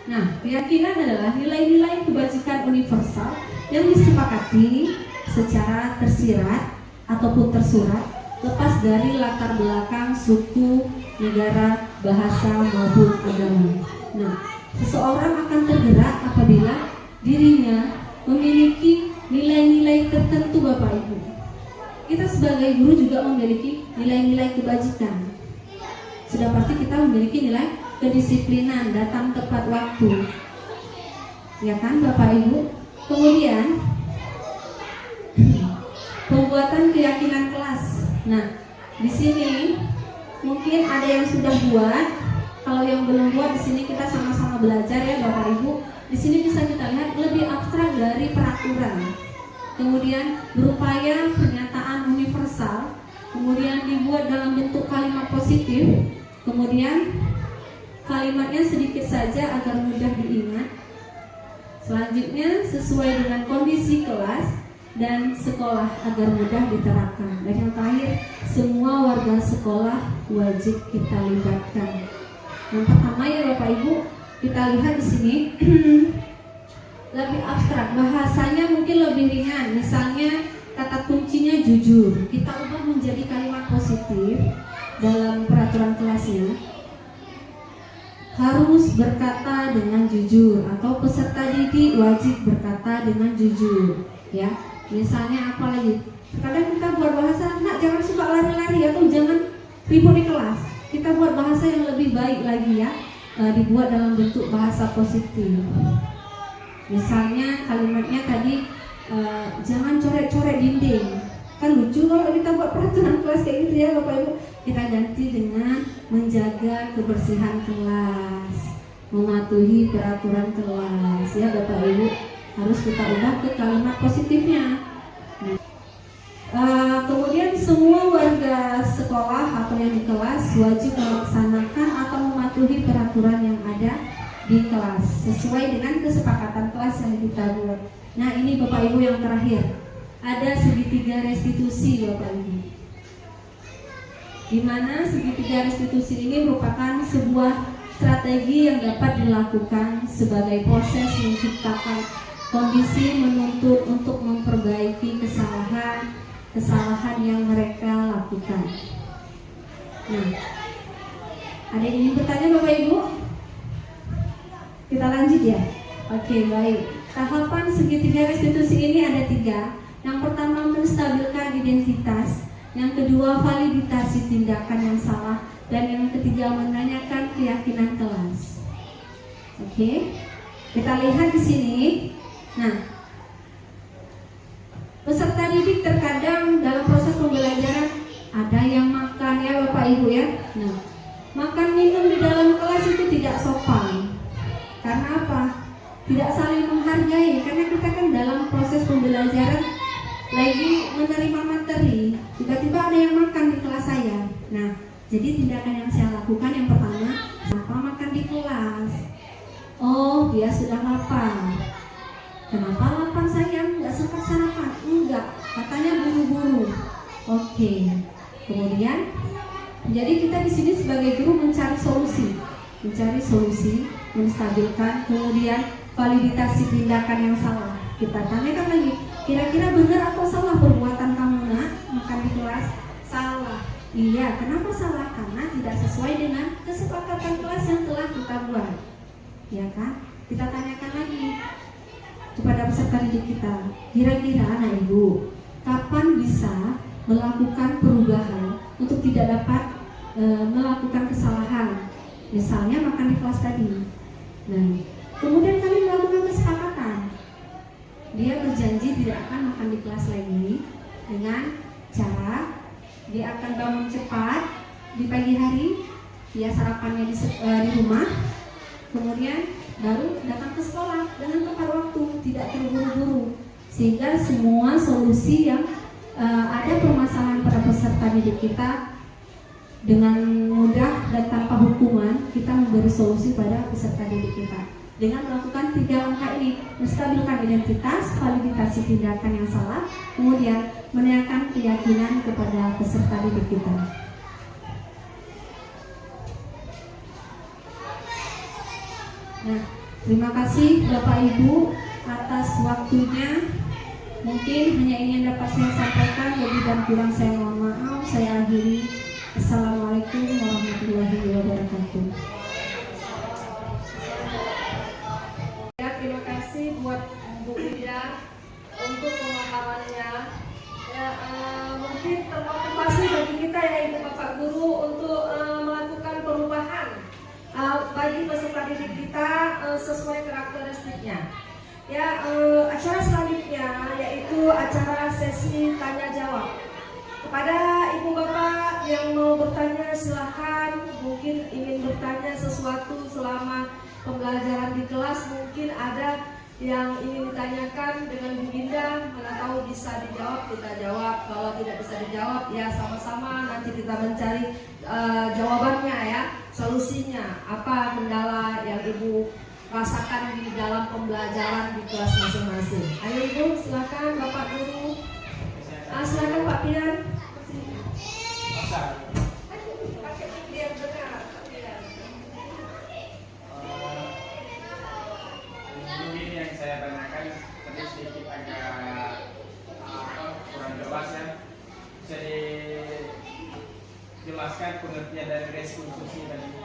Nah, keyakinan adalah nilai-nilai kebajikan universal yang disepakati secara tersirat ataupun tersurat, lepas dari latar belakang suku, negara, bahasa maupun agama. Nah, seseorang akan tergerak apabila dirinya memiliki nilai-nilai tertentu Bapak Ibu. Kita sebagai guru juga memiliki nilai-nilai kebajikan. Sudah pasti kita memiliki nilai kedisiplinan, datang tepat waktu, ya kan Bapak Ibu. Kemudian pembuatan keyakinan kelas. Nah, di sini mungkin ada yang sudah buat. Kalau yang belum buat, di sini kita sama-sama belajar ya Bapak Ibu. Di sini bisa kita lihat lebih abstrak dari peraturan. Kemudian berupaya pernyataan universal. Kemudian dibuat dalam bentuk kalimat positif. Kemudian kalimatnya sedikit saja agar mudah diingat. Selanjutnya sesuai dengan kondisi kelas dan sekolah agar mudah diterapkan. Dan yang terakhir, semua warga sekolah wajib kita libatkan. Yang pertama ya Bapak Ibu, kita lihat di sini lebih abstrak, bahasanya mungkin lebih ringan. Misalnya kata kuncinya jujur, kita ubah menjadi kalimat positif dalam peraturan kelasnya. Harus berkata dengan jujur, atau peserta didik wajib berkata dengan jujur, ya. Misalnya apa lagi? Kadang kita buat bahasa, nak jangan suka lari-lari atau jangan ribut di kelas. Kita buat bahasa yang lebih baik lagi ya, dibuat dalam bentuk bahasa positif. Misalnya kalimatnya tadi jangan coret-coret dinding. Kan lucu kalau kita buat peraturan kelas kayak gitu ya Bapak Ibu. Kita ganti dengan menjaga kebersihan kelas, mematuhi peraturan kelas ya Bapak Ibu. Harus kita ubah ke kalimat positifnya. Kemudian semua warga sekolah atau yang di kelas wajib melaksanakan atau mematuhi peraturan yang ada di kelas sesuai dengan kesepakatan kelas yang kita buat. Nah ini Bapak Ibu yang terakhir, ada segitiga restitusi Bapak Ibu. di mana segitiga restitusi ini merupakan sebuah strategi yang dapat dilakukan sebagai proses menciptakan kondisi menuntut untuk memperbaiki kesalahan yang mereka lakukan. Nah, ada yang ingin bertanya Bapak Ibu? Kita lanjut ya. Oke, baik. Tahapan segitiga restitusi ini ada 3. Yang pertama, menstabilkan identitas. Yang kedua, validasi tindakan yang salah. Dan yang ketiga, menanyakan keyakinan kelas. Oke, kita lihat di sini. Nah, peserta didik terkadang dalam proses pembelajaran ada yang makan ya Bapak Ibu ya. Nah, makan minum di dalam kelas itu tidak sopan. Karena apa? Tidak saling menghargai. Karena kita kan dalam proses pembelajaran lagi menerima materi, tiba-tiba ada yang makan di kelas saya. Nah, jadi tindakan yang saya lakukan yang pertama, kenapa makan di kelas? Oh, dia sudah lapar. Kenapa lapar sayang? Nggak sempat sarapan? Enggak, katanya buru-buru. Oke. Kemudian, jadi kita di sini sebagai guru mencari solusi, menstabilkan, kemudian validasi tindakan yang salah. Kita tanyakan lagi, kira-kira benar atau salah perbuatan kamu nak makan di kelas? Salah. Iya, kenapa salah? Karena tidak sesuai dengan kesepakatan kelas yang telah kita buat. Ya kan? Kita tanyakan lagi kepada peserta didik kita, kira-kira anak ibu kapan bisa melakukan perubahan untuk tidak dapat melakukan kesalahan, misalnya makan di kelas tadi. Nah, kemudian kami melakukan kesepakatan, dia berjanji tidak akan makan di kelas lagi dengan cara dia akan bangun cepat di pagi hari, dia sarapannya di rumah, kemudian baru datang ke sekolah dengan tepat waktu, tidak terburu-buru, sehingga semua solusi yang ada permasalahan pada peserta didik kita dengan mudah dan tanpa hukuman kita memberi solusi pada peserta didik kita dengan melakukan 3 langkah ini: menstabilkan identitas, validasi tindakan yang salah, kemudian menanyakan keyakinan kepada peserta didik kita. Nah, terima kasih Bapak Ibu atas waktunya. Mungkin hanya ini yang dapat saya sampaikan, lebih dan kurang saya mohon maaf. Saya akhiri. Assalamualaikum warahmatullahi wabarakatuh. Ya, terima kasih buat Bu Ida untuk pemahamannya. Ya, mungkin termotivasi bagi kita ya Ibu Bapak Guru untuk melakukan perubahan bagi peserta didik kita sesuai karakteristiknya. Ya, acara selanjutnya yaitu acara sesi tanya jawab. Kepada ibu bapak yang mau bertanya silahkan, mungkin ingin bertanya sesuatu selama pembelajaran di kelas, mungkin ada yang ingin ditanyakan dengan Bu Ginda, mana tahu bisa dijawab, kita jawab. Kalau tidak bisa dijawab ya sama-sama nanti kita mencari jawabannya ya, solusinya apa kendala yang ibu rasakan di dalam pembelajaran di kelas masing-masing. Ayo ibu, silakan Bapak Guru. Silakan Pak Pian. Ini yang saya tanyakan tadi sedikit agak kurang jelas ya. Bisa dijelaskan pengertian dari restitusi tadi.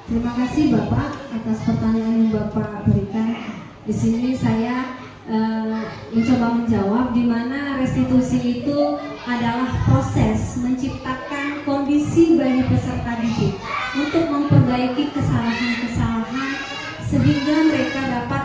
Terima kasih Bapak atas pertanyaan yang Bapak berikan. Di sini saya mencoba menjawab di mana restitusi itu adalah proses menciptakan kondisi bagi peserta didik untuk memperbaiki kesalahan-kesalahan sehingga mereka dapat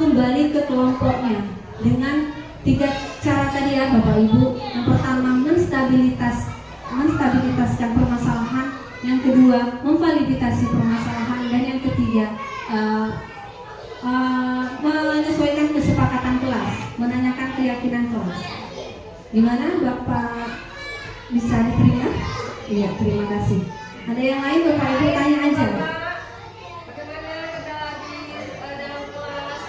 kembali ke kelompoknya dengan 3 cara tadi ya Bapak Ibu. Yang pertama menstabilitaskan permasalahan, yang kedua memvalidasi permasalahan, dan yang ketiga menyesuaikan kesepakatan kelas, menanyakan keyakinan kelas. Gimana Bapak, bisa diterima? Iya, terima kasih. Ada yang lain Bapak Ibu tanya aja. Bagaimana di dalam kelas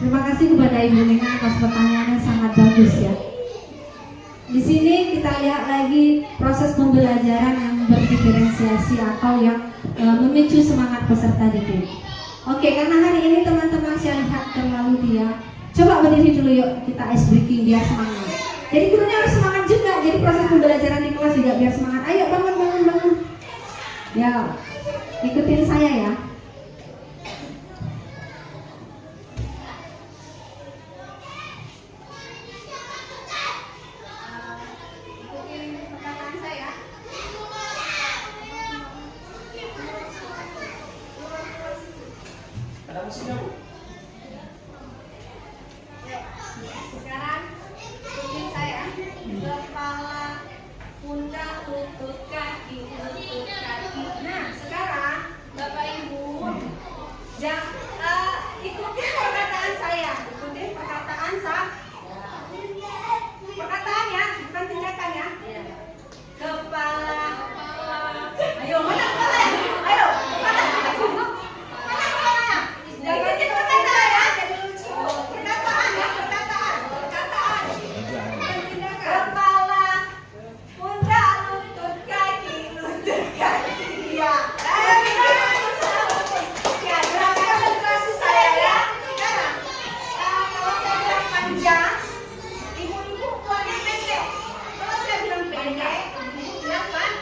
Terima kasih kepada Ibu Nina atas pertanyaan yang sangat bagus ya. Di sini kita lihat lagi proses pembelajaran yang berdiferensiasi atau yang memicu semangat peserta didik. Oke, karena hari ini teman-teman saya lihat terlalu diam. Coba berdiri dulu yuk, kita ice breaking biar semangat. Jadi gurunya harus semangat juga. Jadi proses pembelajaran di kelas juga biar semangat. Ayo bangun. Ya, ikutin saya ya. Ada musiknya, Bu? Sekarang ikutin saya. Kepala, pundak, lutut, kaki. Nah, sekarang Bapak Ibu ikutin perkataan saya. Ikutin perkataan saya. Perkataan ya, bukan tindakan ya. Kepala. Ayo, mana kepala? Ayo, kepala. Jangan kita perkataan ya, jadi lucu. Perkataan ya, perkataan. Kepala, pundak, lutut, kaki. Ya. Ya, gerakan konsentrasi saya ya. Sekarang, kalau saya bilang panjang, ibu-ibu keluarnya pendek. Kalau saya bilang pendek, ibu bilang pan.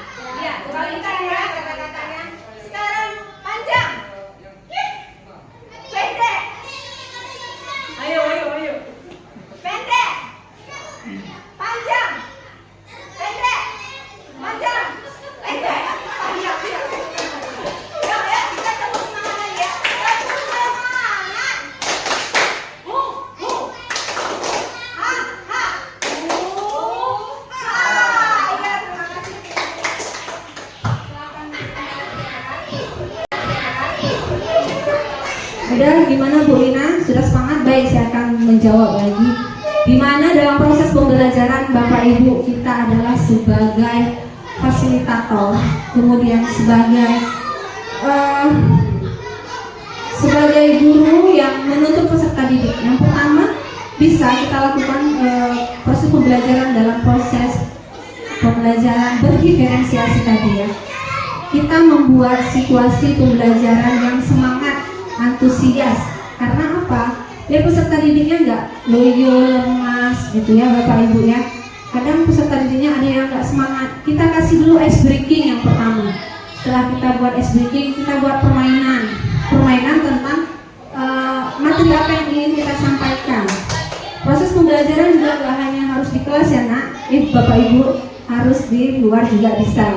Ya, kembalikan ya kata-katanya. Sekarang panjang. Pendek. Ayo. Pendek. Panjang. Pendek. Panjang. Pendek. Panjang. Ya, kita tepuk semangat lagi ya. Tepuk semangat. Ha. Ya, terima kasih. Udah, gimana Bu Lina? Sudah semangat? Baik, saya akan menjawab lagi. Di mana dalam proses pembelajaran Bapak Ibu kita adalah sebagai fasilitator, kemudian sebagai guru yang menuntut peserta didik. Yang pertama bisa kita lakukan proses pembelajaran dalam proses pembelajaran berdiferensiasi tadi ya. Kita membuat situasi pembelajaran yang semangat, antusias. Karena apa? Biar peserta didiknya nggak loyo, lemas gitu ya Bapak Ibu ya. Kadang peserta didiknya ada yang nggak semangat. Kita kasih dulu ice breaking yang pertama. Setelah kita buat ice breaking, kita buat permainan tentang materi apa yang ingin kita sampaikan. Proses pembelajaran juga nggak hanya harus di kelas ya nak. Bapak Ibu harus di luar juga bisa,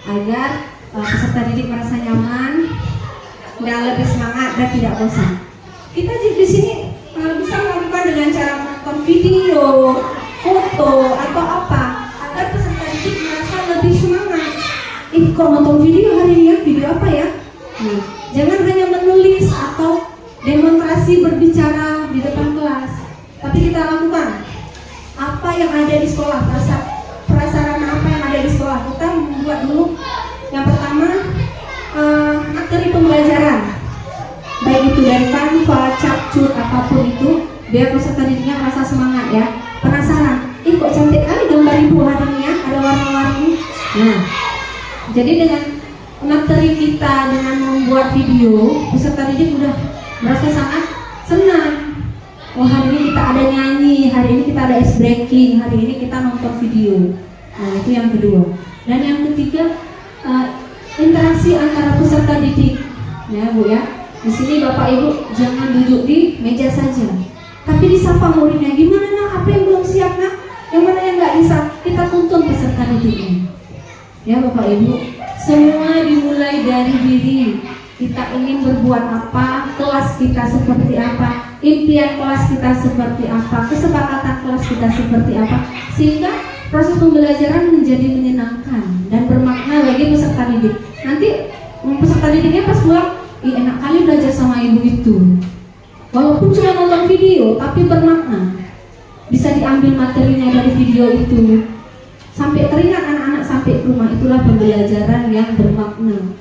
agar peserta didik merasa nyaman dan lebih semangat dan tidak bosan. Kita di sini bisa melakukan dengan cara menonton video, foto atau apa, agar peserta didik merasa lebih semangat. Kok nonton video hari ini ya? Video apa ya? Nah, jangan hanya menulis atau demonstrasi berbicara di depan kelas, tapi kita lakukan apa yang ada di sekolah, prasarana apa yang ada di sekolah. Kita membuat dulu yang pertama materi pembelajaran, baik itu dari Canva, capcut, apapun itu, biar peserta didiknya merasa semangat ya. Penasaran, kok cantik kali gambar ibu hari ini ya, ada warna-warni. Nah, jadi dengan materi kita, dengan membuat video, peserta didik udah merasa sangat senang. Oh, hari ini kita ada nyanyi, hari ini kita ada ice breaking, hari ini kita nonton video. Nah, itu yang kedua. Dan yang ketiga, interaksi antara peserta didik, ya Bu ya. Di sini Bapak Ibu jangan duduk di meja saja, tapi disapa muridnya. Gimana nak? Apa yang belum siap nak? Yang mana yang nggak bisa? Kita tuntun peserta didiknya. Ya Bapak Ibu, semua dimulai dari diri. Kita ingin berbuat apa? Kelas kita seperti apa? Impian kelas kita seperti apa? Kesepakatan kelas kita seperti apa? Sehingga proses pembelajaran menjadi menyenangkan dan bermakna bagi peserta didik. Nanti peserta didiknya pas pulang, enak kali belajar sama ibu itu. Walaupun cuma nonton video, tapi bermakna. Bisa diambil materinya dari video itu. Sampai teringat anak-anak sampai ke rumah. Itulah pembelajaran yang bermakna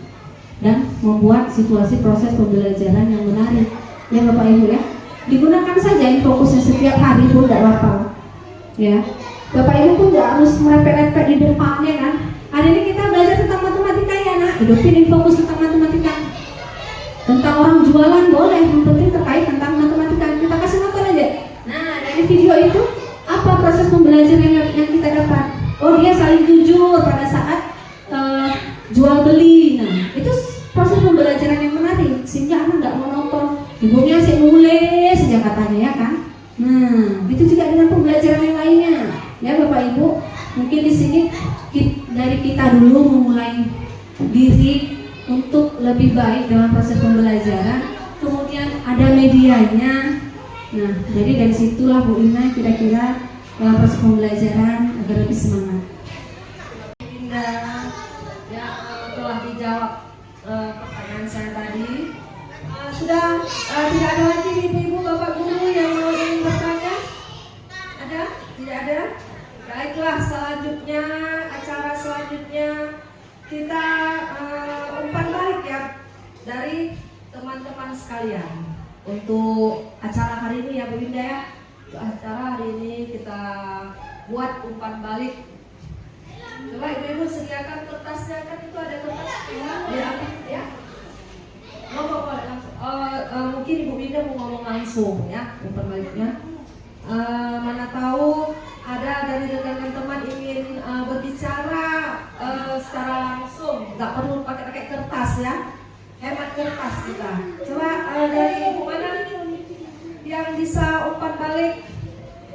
dan membuat situasi proses pembelajaran yang menarik. Ya Bapak Ibu ya. digunakan saja infokusnya setiap hari pun tidak apa-apa. Ya, Bapak Ibu pun tidak harus merepet-repet di depannya kan. Hari ini kita belajar tentang matematika ya nak, hidupin infokus tentang matematika. Tentang orang jualan boleh, yang penting terkait tentang matematika. Kita kasih nonton aja. Nah, dari video itu apa proses pembelajaran yang kita dapat? Oh, dia saling jujur pada saat jual beli. Nah, itu proses pembelajaran yang menarik sehingga anak nggak monoton. Ibunya sih nulis saja katanya ya kan. Nah, itu juga dengan pembelajaran yang lainnya. Ya Bapak Ibu, mungkin di sini dari kita dulu memulai diri untuk lebih baik dalam proses pembelajaran. Kemudian ada medianya. Nah, jadi dari situlah Bu Ina kira-kira dalam proses pembelajaran agar lebih semangat. Indah, ya telah dijawab pertanyaan saya tadi. Sudah tidak ada lagi ibu-ibu bapak guru yang mau ingin bertanya? Ada? Tidak ada? Baiklah, selanjutnya acara selanjutnya kita umpan balik ya dari teman-teman sekalian untuk acara hari ini ya Bu Indah ya. Untuk acara hari ini kita buat umpan balik. Coba ibu-ibu sediakan kertasnya, kan itu ada kertas ya. Boleh langsung. Mungkin Ibu Binda mau ngomong langsung ya umpan baliknya. Mana tahu ada dari rekan teman ingin berbicara secara langsung, nggak perlu pakai kertas ya. Hemat kertas kita. Coba dari ibu mana yang bisa umpan balik?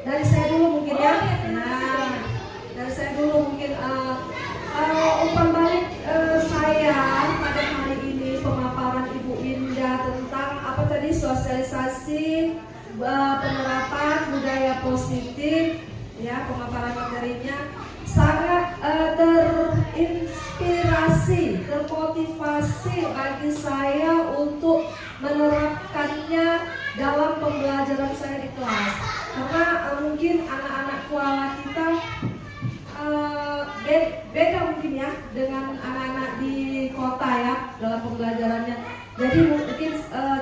Dari saya dulu mungkin ya. Nah, dari saya dulu mungkin umpan balik saya pada hari ini pemaparan Ibu Indah tentang apa tadi, sosialisasi penerapan budaya positif ya, pemaparan materinya sangat terinspirasi, termotivasi bagi saya untuk menerapkannya dalam pembelajaran saya di kelas. Karena mungkin anak-anak kuala kita beda mungkin ya dengan anak-anak di kota ya dalam pembelajarannya. Jadi mungkin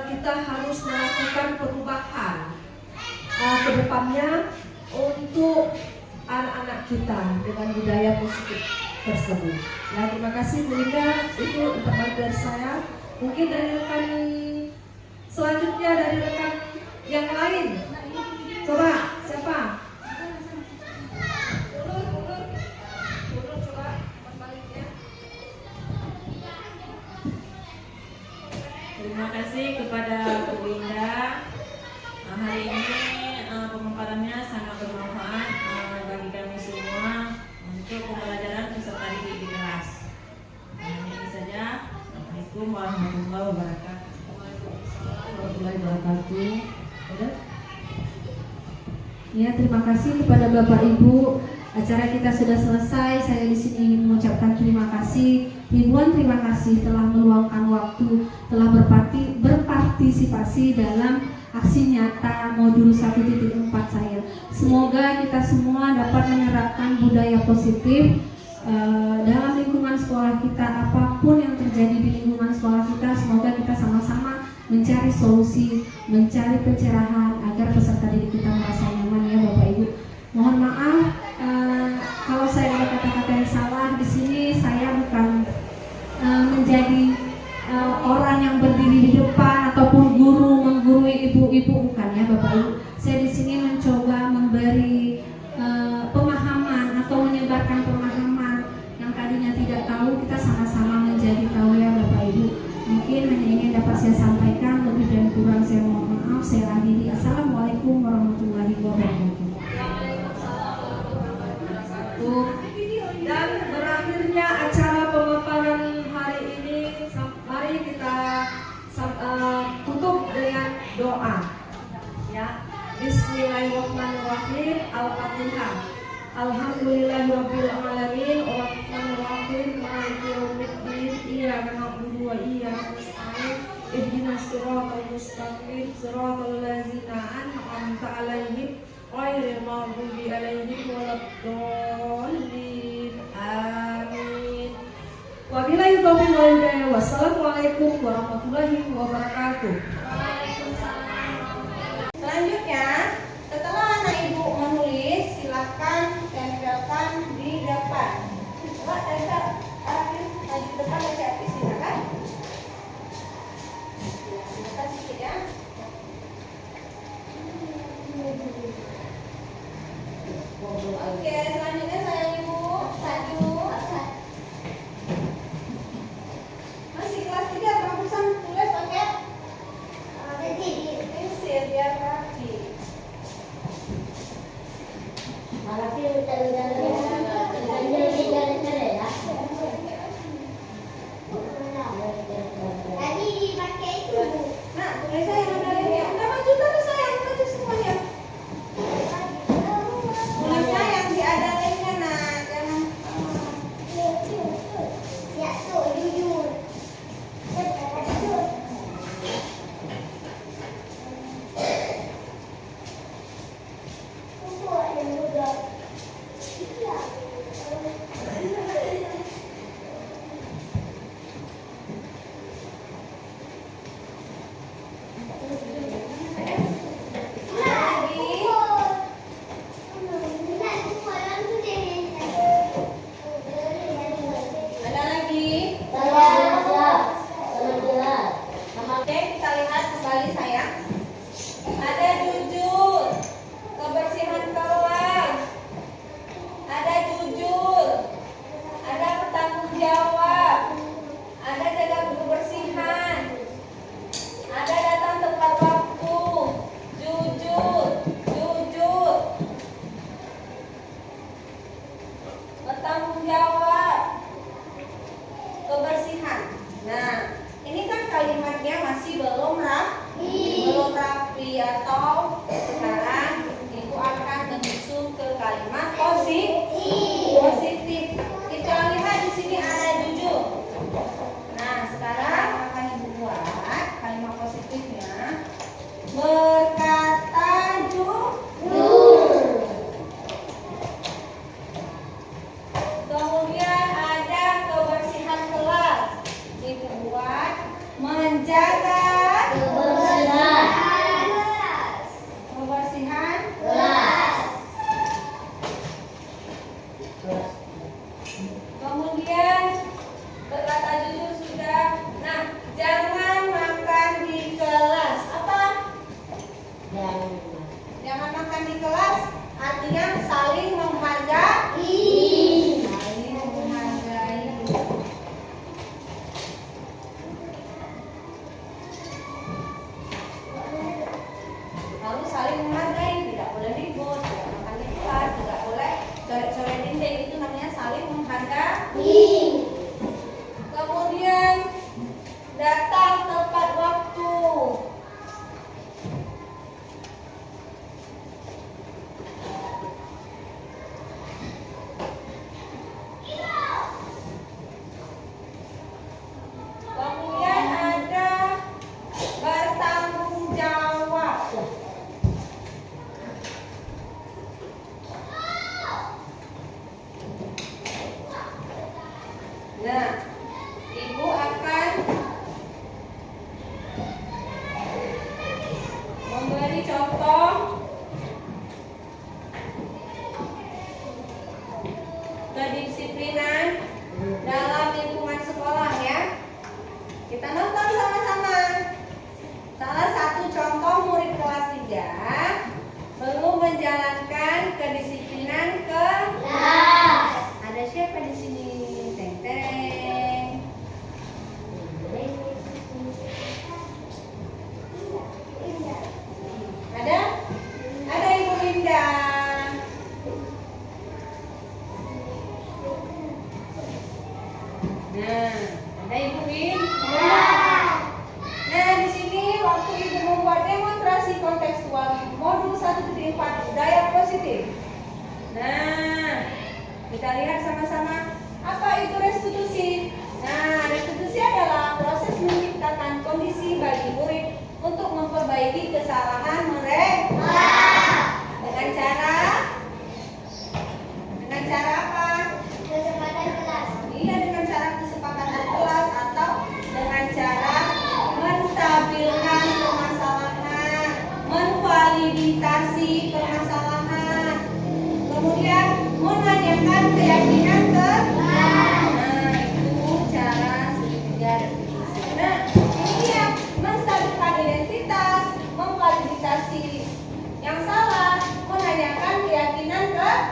kita harus melakukan perubahan ke depannya untuk anak-anak kita dengan budaya positif tersebut. Ya, terima kasih Bu Indah, itu untuk dari saya. Mungkin dari rekan selanjutnya, dari rekan yang lain. Coba siapa? Terima kasih kepada Bu Indah. Hari ini pemaparannya sangat bermanfaat bagi kami semua untuk pembelajaran peserta didik di kelas. Ini saja. Assalamualaikum warahmatullahi wabarakatuh. Warahmatullahi wabarakatuh. Ya, terima kasih kepada Bapak Ibu. Acara kita sudah selesai. Saya di sini ingin mengucapkan terima kasih, ribuan terima kasih telah meluangkan waktu, telah berpartisipasi dalam aksi nyata modul 1.4 saya. Semoga kita semua dapat menerapkan budaya positif dalam lingkungan sekolah kita. Apapun yang terjadi di lingkungan sekolah kita, semoga kita sama-sama mencari solusi, mencari pencerahan agar peserta didik kita merasa nyaman ya Bapak Ibu. Mohon maaf kalau saya ada kata-kata yang salah di sini. Saya bukan menjadi orang yang berdiri di depan ataupun menggurui ibu-ibu, bukan ya Bapak Ibu. Saya di sini mencoba memberi pemahaman atau menyebarkan pemahaman yang tadinya tidak tahu, kita sama-sama menjadi tahu ya Bapak Ibu. Mungkin hanya ini yang dapat saya sampaikan, lebih dan kurang saya mohon maaf. Saya akhiri. Assalamualaikum warahmatullahi wabarakatuh. Dan berakhirnya acara pemaparan hari ini, mari kita tutup dengan doa ya. Bismillahirrahmanirrahim. Al-Fatihah. Alhamdulillahirabbil alamin, arrahmanirrahim, maliki yaumiddin, iyyaka na'budu wa iyyaka nasta'in, ihdinas siratal mustaqim, siratal ladzina an'amta 'alaihim ghairil maghdubi 'alaihim waladdallin. Amin. Wabillahi taufiq wal hidayah. Wassalamualaikum warahmatullahi wabarakatuh. bertanggung jawab, kebersihan. Nah, ini kan kalimatnya masih belum rapi atau sekarang Ibu akan menyusun ke kalimat positif. Kita lihat di sini ada jujur. Nah, sekarang akan Ibu buat kalimat positifnya. Berkata jujur. Kemudian ada kebersihan kelas. Ibu buat menjaga kebersihan kelas. Kemudian berkata jujur sudah. Nah, jangan makan di kelas. Apa? Jangan makan di kelas. Artinya saling menghargai. Saling menghargai. Lalu saling menghargai, tidak boleh ribut, tidak makan di kelas, tidak boleh coret-coret dinding, itu namanya saling menghargai. Kemudian datang tepat waktu. Kemudian ada bertanggung jawab. Nah, Ibu akan memberi contoh kedisiplinan dalam lingkungan sekolah ya. Kita nonton sama-sama. Salah satu contoh murid kelas 3 perlu menjalankan kedisiplinan kelas. Ada siapa di sini? Teng teng. Ada? Ada Ibu Linda. Nah, ada Ibu Win. Nah, di sini waktu Ibu membuat demonstrasi kontekstual modul 1.4 budaya positif. Nah, kita lihat sama-sama apa itu restitusi. Nah, restitusi adalah proses menciptakan kondisi bagi murid untuk memperbaiki kesalahan mereka. Dengan cara apa? Kesepakatan kelas. Iya, dengan cara kesepakatan kelas atau dengan cara menstabilkan permasalahan, menvalidasi permasalahan, kemudian menanyakan keyakinan kelas. Nah, itu cara segitiga restitusi. Nah, ini dia menstabilkan identitas, memvalidasi yang salah, menanyakan keyakinan kelas.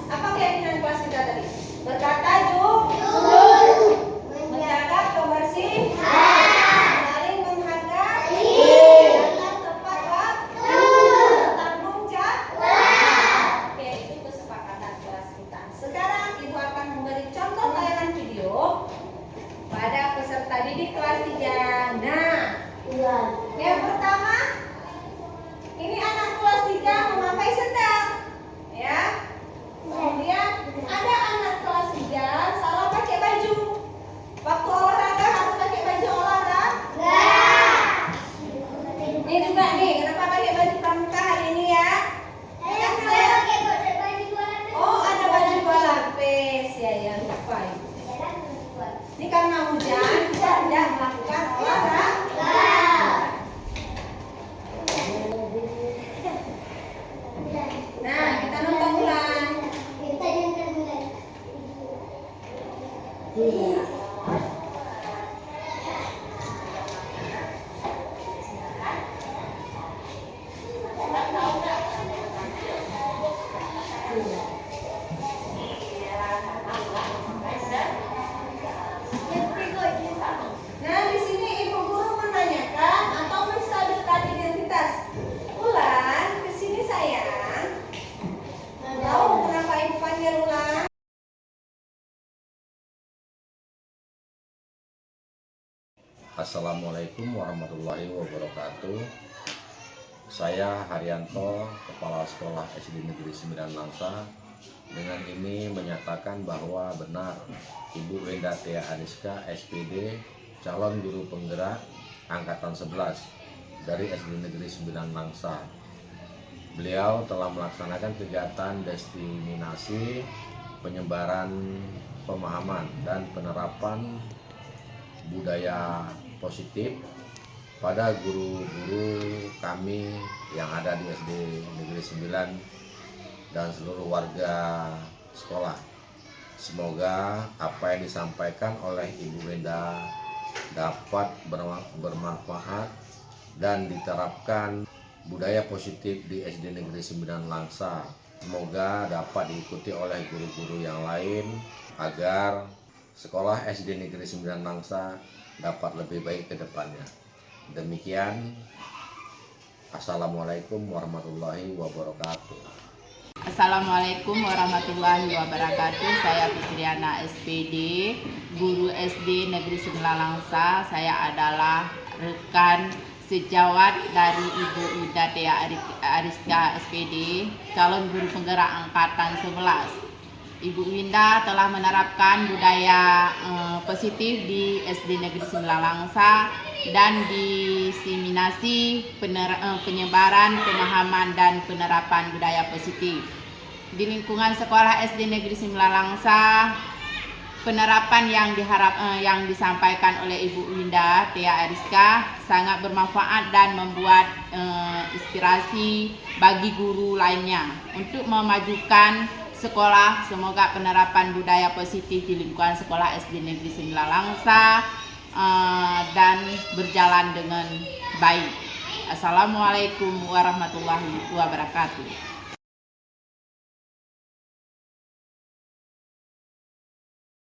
Apa keyakinan kelas kita tadi? Berkata jujur, menjaga kebersihan, saling menghargai, datang tepat waktu, bertanggung jawab. Oke, itu kesepakatan kelas kita. Sekarang Ibu akan memberi contoh tayangan video pada peserta didik kelas 3. Nah, yang pertama, ini anak kelas 3 memakai sendal, ya. Kemudian ada anak kelas 3 salah pakai baju. Waktu olahraga harus pakai baju olahraga. Ini juga nih, kenapa pakai baju pramuka hari ini ya? Kan saya oh, ada baju 2 lapis. Ya, lupa Ibu. Ini karena hujan, kita tidak melakukan olahraga. Nah, kita nonton ulang. Assalamualaikum warahmatullahi wabarakatuh. Saya Haryanto, Kepala Sekolah SD Negeri 9 Langsa, dengan ini menyatakan bahwa benar Ibu Winda Tia Ariska, SPD, calon guru penggerak Angkatan 11 dari SD Negeri 9 Langsa. Beliau telah melaksanakan kegiatan diseminasi, penyebaran pemahaman dan penerapan budaya positif pada guru-guru kami yang ada di SD Negeri 9 dan seluruh warga sekolah. Semoga apa yang disampaikan oleh Ibu Winda dapat bermanfaat dan diterapkan budaya positif di SD Negeri 9 Langsa. Semoga dapat diikuti oleh guru-guru yang lain agar sekolah SD Negeri 9 Langsa dapat lebih baik ke depannya. Demikian, Assalamualaikum warahmatullahi wabarakatuh. Assalamualaikum warahmatullahi wabarakatuh. Saya Fitriana SPD, guru SD Negeri 9 Langsa. Saya adalah rekan sejawat dari Ibu Winda Tia Ariska SPD, calon guru penggerak Angkatan 11. Ibu Winda telah menerapkan budaya positif di SD Negeri 9 Langsa dan diseminasi penyebaran pemahaman dan penerapan budaya positif. Di lingkungan sekolah SD Negeri 9 Langsa, penerapan yang disampaikan oleh Ibu Winda Tia Ariska sangat bermanfaat dan membuat inspirasi bagi guru lainnya untuk memajukan sekolah. Semoga penerapan budaya positif di lingkungan sekolah SD Negeri 9 Langsa dan berjalan dengan baik. Assalamualaikum warahmatullahi wabarakatuh.